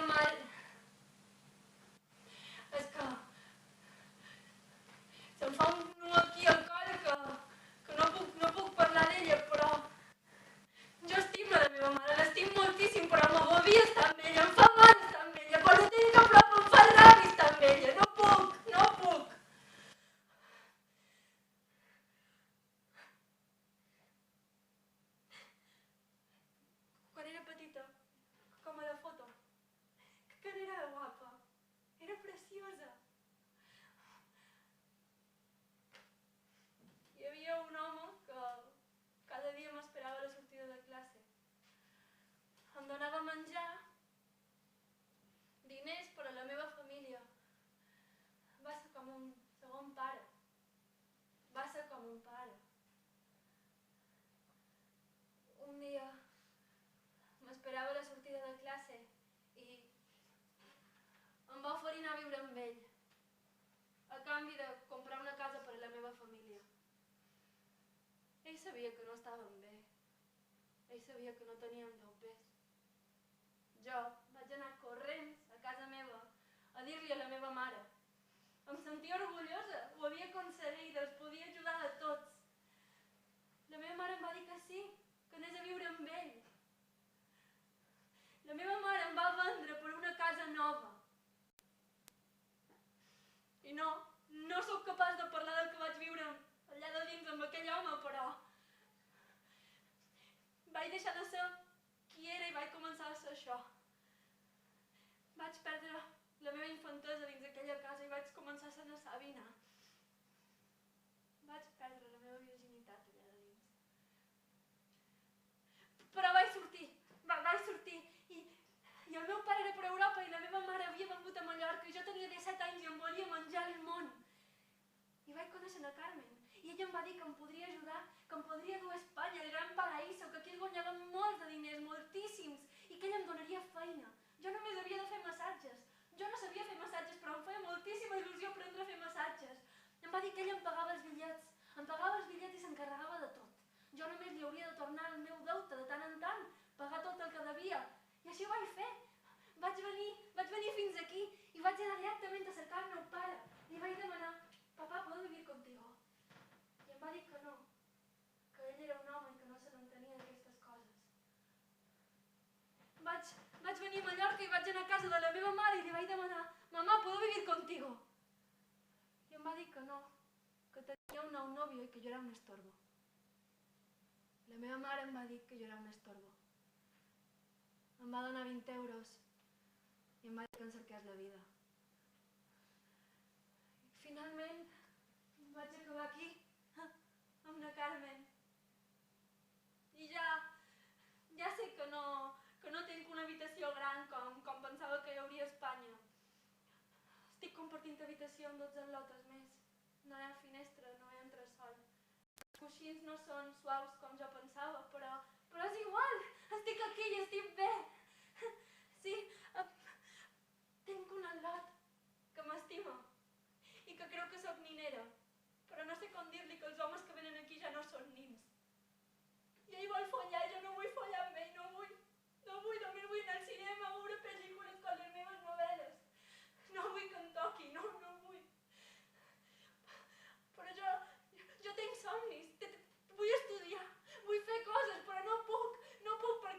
mare és que se'm fa un nu aquí al coll que no puc parlar d'ella, però jo estimo la meva mare, l'estim moltíssim, però m'agobia estar amb ella, em fa mal estar amb ella, quan la tinc a prop em fa ràbia estar amb ella, no puc. Quan era petita, com a la foto, que era guapa, era preciosa. Hi havia un home que cada dia m'esperava a la sortida de classe. Em donava menjar, diners per a la meva família. Va ser com un segon pare. Va ser com un pare. Un dia m'esperava a la sortida de classe i em va oferir anar a viure amb ell, a canvi de comprar una casa per a la meva família. Ell sabia que no estàvem bé. Ell sabia que no teníem deutes. Jo vaig anar corrents a casa meva a dir-li a la meva mare. Em sentia orgullosa, ho ho havia aconseguit, els podia ajudar a tots. La meva mare em va dir que sí, que anés a viure amb ell. La meva mare em va vendre per una casa nova. I no sóc capaç de parlar del que vaig viure allà de dins amb aquell home, però vaig deixar de ser qui era i vaig començar a ser això. Vaig perdre la meva infantesa dins aquella casa i vaig començar a ser una Sabina. Vaig perdre la meva virginitat allà de dins. Però vaig sortir i el meu pare era per Europa i la meva mare havia vengut a Mallorca i jo tenia 17 anys i em volia menjar el món. I vaig conèixer la Carmen i ella em va dir que em podria ajudar, que em podria dur a Espanya, el gran paraíso, que aquí es guanyaven molts de diners, moltíssims, i que ella em donaria feina. Jo només havia de fer massatges. Jo no sabia fer massatges, però em feia moltíssima il·lusió aprendre a fer massatges. Em va dir que ella em pagava els bitllets i s'encarregava de tot. Jo només li hauria de tornar el meu deute de tant en tant, pagar tot el que devia. I així ho vaig fer. Vaig venir fins aquí i vaig anar directament a cercar el meu pare. Li vaig demanar, papà, ¿puedo vivir contigo? I em va dir que no, que ell era un home i que no se n'entenia d'aquestes coses. Vaig venir a Mallorca i vaig anar a casa de la meva mare i li vaig demanar, mamá, ¿puedo vivir contigo? I em va dir que no, que tenia un nou nòvio i que jo era un estorbo. La meva mare em va dir que jo era un estorbo. Em va donar 20 euros i em va dir que em cerqués la vida. Finalment vaig acabar aquí, amb la Carmen. I ja sé que no tinc una habitació gran com pensava que hi hauria a Espanya. Estic compartint habitació amb 12 lotes més. No hi ha finestra, no hi entra sol. Els coixins no són suaus com jo pensava, però és igual. Estic aquí i estic bé. Sí, tinc un al·lot que m'estima i que creu que sóc ninera, però no sé com dir-li que els homes que venen aquí ja no són nins. I ell vol follar, jo no vull follar amb ell, no vull. Només vull anar al cinema a veure pel·lícules com les meves novel·les. No vull que em toqui, no vull. Però jo tinc somnis, vull estudiar, vull fer coses, però no puc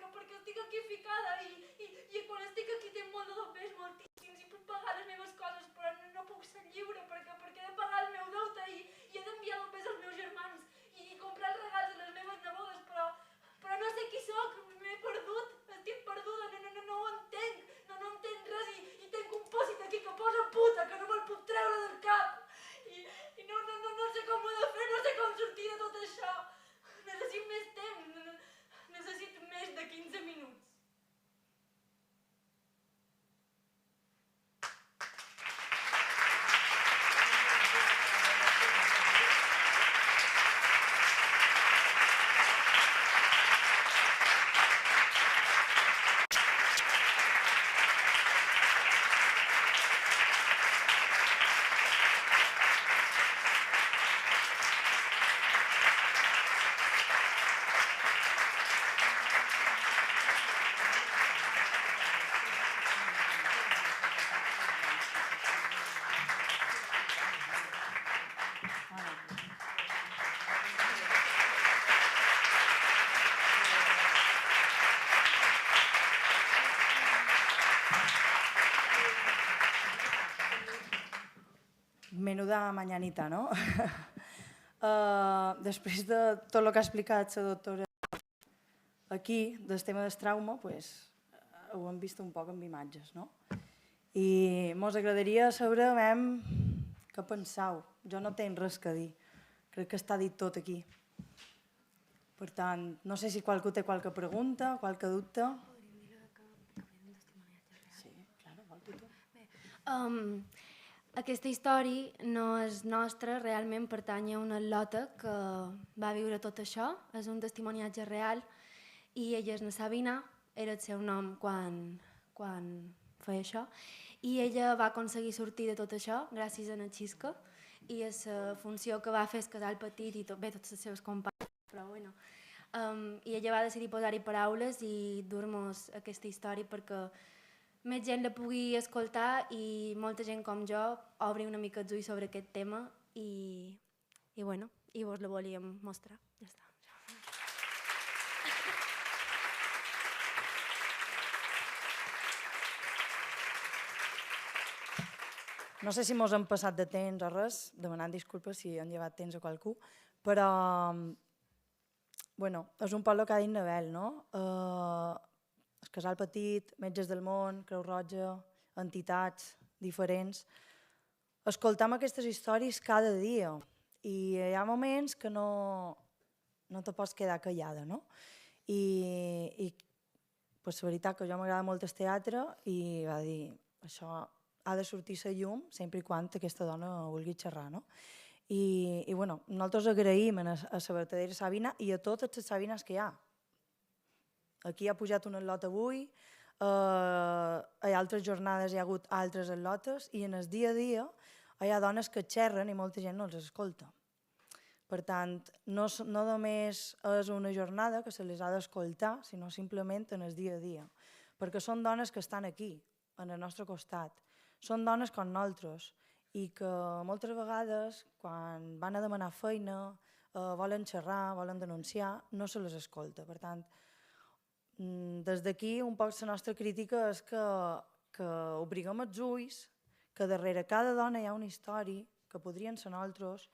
perquè estic aquí ficada i quan estic aquí tinc molt de dopers, moltíssims, i puc pagar les meves coses, però no puc ser lliure perquè he de pagar el meu deute i he d'enviar dopers als meus germans i comprar els regals a les meves nebodes, però no sé qui sóc, m'he perdut, estic perduda, no ho entenc, no entenc res i tinc un pòsit aquí que posa puta, que no me'l puc treure del cap i no sé com ho he de fer, no sé com sortir de tot això. Necessito més temps, necessito més de 15 minuts. Menuda mañanita, no? Després de tot el que ha explicat la doctora aquí, del tema del trauma, ho hem vist un poc amb imatges, no? I ens agradaria saber què penseu. Jo no tinc res a dir. Crec que està dit tot aquí. Per tant, no sé si qualcú té qualque pregunta, qualque dubte. Sí, clar, vol dir tu. Aquesta història no és nostra, realment pertany a una atleta que va viure tot això, és un testimoniatge real i ella és na Sabina, era el seu nom quan feia això, i ella va aconseguir sortir de tot això gràcies a na Xisca i a la funció que va fer el casal petit i tots els seus companys, però bueno. I ella va decidir posar-hi paraules i dur-nos aquesta història perquè més gent la pugui escoltar i molta gent com jo obri una mica els ulls sobre aquest tema i vos la volíem mostrar. Ja està. No sé si mos hem passat de temps o res, demanant disculpes si han llevat temps a qualcú, però és un poc el que ha dit Nabel, no? El Casal Petit, Metges del Món, Creu Roja, entitats diferents. Escoltam aquestes històries cada dia i hi ha moments que no te pots quedar callada, no? I la veritat que a jo m'agrada molt el teatre i va dir, això ha de sortir la llum sempre i quan aquesta dona vulgui xerrar, no? I nosaltres agraïm a la vertadera Sabina i a totes les Sabines que hi ha. Aquí ha pujat un atlot avui, a altres jornades hi ha hagut altres atlotes i en el dia a dia hi ha dones que xerren i molta gent no els escolta. Per tant, no només és una jornada que se les ha d'escoltar, sinó simplement en el dia a dia. Perquè són dones que estan aquí, en el nostre costat. Són dones com nosaltres i que moltes vegades, quan van a demanar feina, volen xerrar, volen denunciar, no se les escolta. Per tant, des d'aquí un poc la nostra crítica és que obriguem els ulls, que darrere cada dona hi ha una història, que podrien ser nosaltres,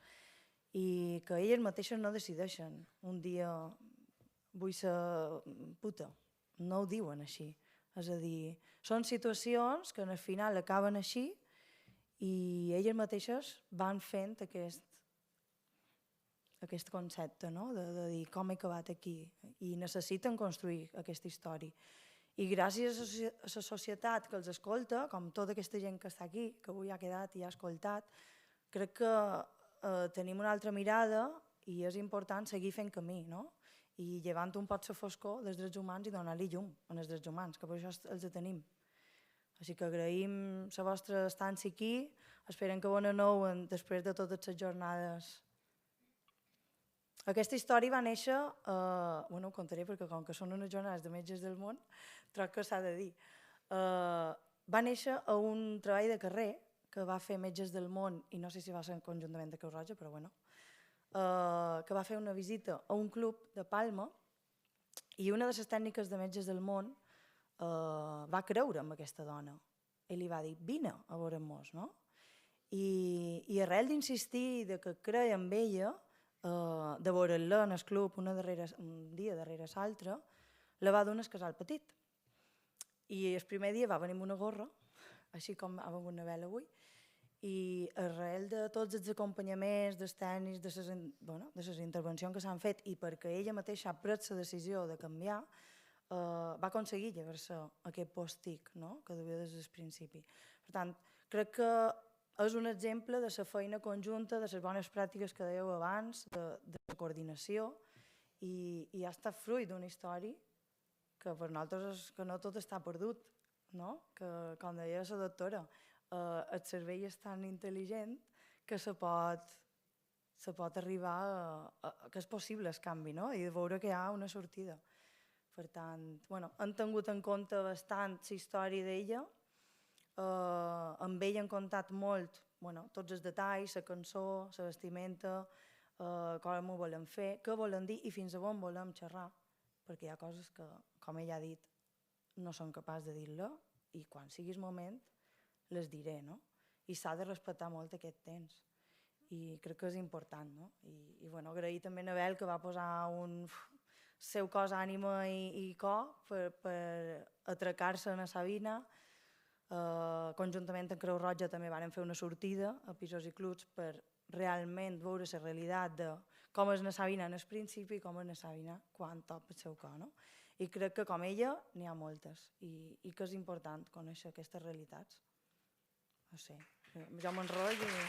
i que elles mateixes no decideixen. Un dia vull ser puta. No ho diuen així. És a dir, són situacions que al final acaben així i elles mateixes van fent aquest concepte, no? De dir com he acabat aquí. I necessiten construir aquesta història. I gràcies a la societat que els escolta, com tota aquesta gent que està aquí, que avui ha quedat i ha escoltat, crec que tenim una altra mirada i és important seguir fent camí, no? I llevant un poc la foscor dels drets humans i donar-li llum als drets humans, que per això els tenim. Així que agraïm la vostra estància aquí, esperem que bona nou després de totes les jornades. Aquesta història va néixer, ho contaré perquè com que són unes jornades de Metges del Món, troc que s'ha de dir. Va néixer a un treball de carrer que va fer Metges del Món, i no sé si va ser conjuntament de Creu Roja, però que va fer una visita a un club de Palma i una de les tècniques de Metges del Món va creure en aquesta dona i li va dir, vine a veure'm-nos, no? I arrel d'insistir i que creia en ella, de veure-la en el club un dia darrere l'altre, la va donar al Casal Petit. I el primer dia va venir amb una gorra, així com ha vengut Nabel avui, i arrel de tots els acompanyaments, dels tècnics, de les intervencions que s'han fet i perquè ella mateixa ha pres la decisió de canviar, va aconseguir llevar-se aquest post-tic, que duia des del principi. Per tant, crec que és un exemple de la feina conjunta, de les bones pràctiques que dèieu abans, de la coordinació, i ha estat fruit d'una història que per nosaltres és que no tot està perdut, que, com deia la doctora, el cervell és tan intel·ligent que se pot arribar que és possible el canvi i de veure que hi ha una sortida. Per tant, han tingut en compte bastant la història d'ella, amb ella han contat molt tots els detalls, la cançó, la vestimenta, com ho volem fer, què volen dir i fins a on volem xerrar, perquè hi ha coses que, com ella ha dit, no som capaç de dir-la i quan sigui el moment les diré, no? I s'ha de respectar molt aquest temps i crec que és important, no? I agrair també a Nabel que va posar un seu cos, ànima i cor per atracar-se a Sabina. Conjuntament amb Creu Roja també van fer una sortida a Pisos i Clubs per realment veure la realitat de com és na Sabina en el principi i com és na Sabina quan topa el seu cor, no? I crec que com ella n'hi ha moltes i que és important conèixer aquestes realitats. No sé, jo m'enrotllo i...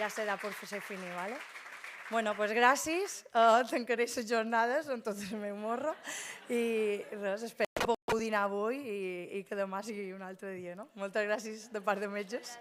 Ja serà per fer finir, ¿vale? Bueno, pues gràcies, tancaré les jornades amb tot el meu morro i res, espero que pugueu dinar avui i que demà sigui un altre dia, no? Moltes gràcies de part de Metges.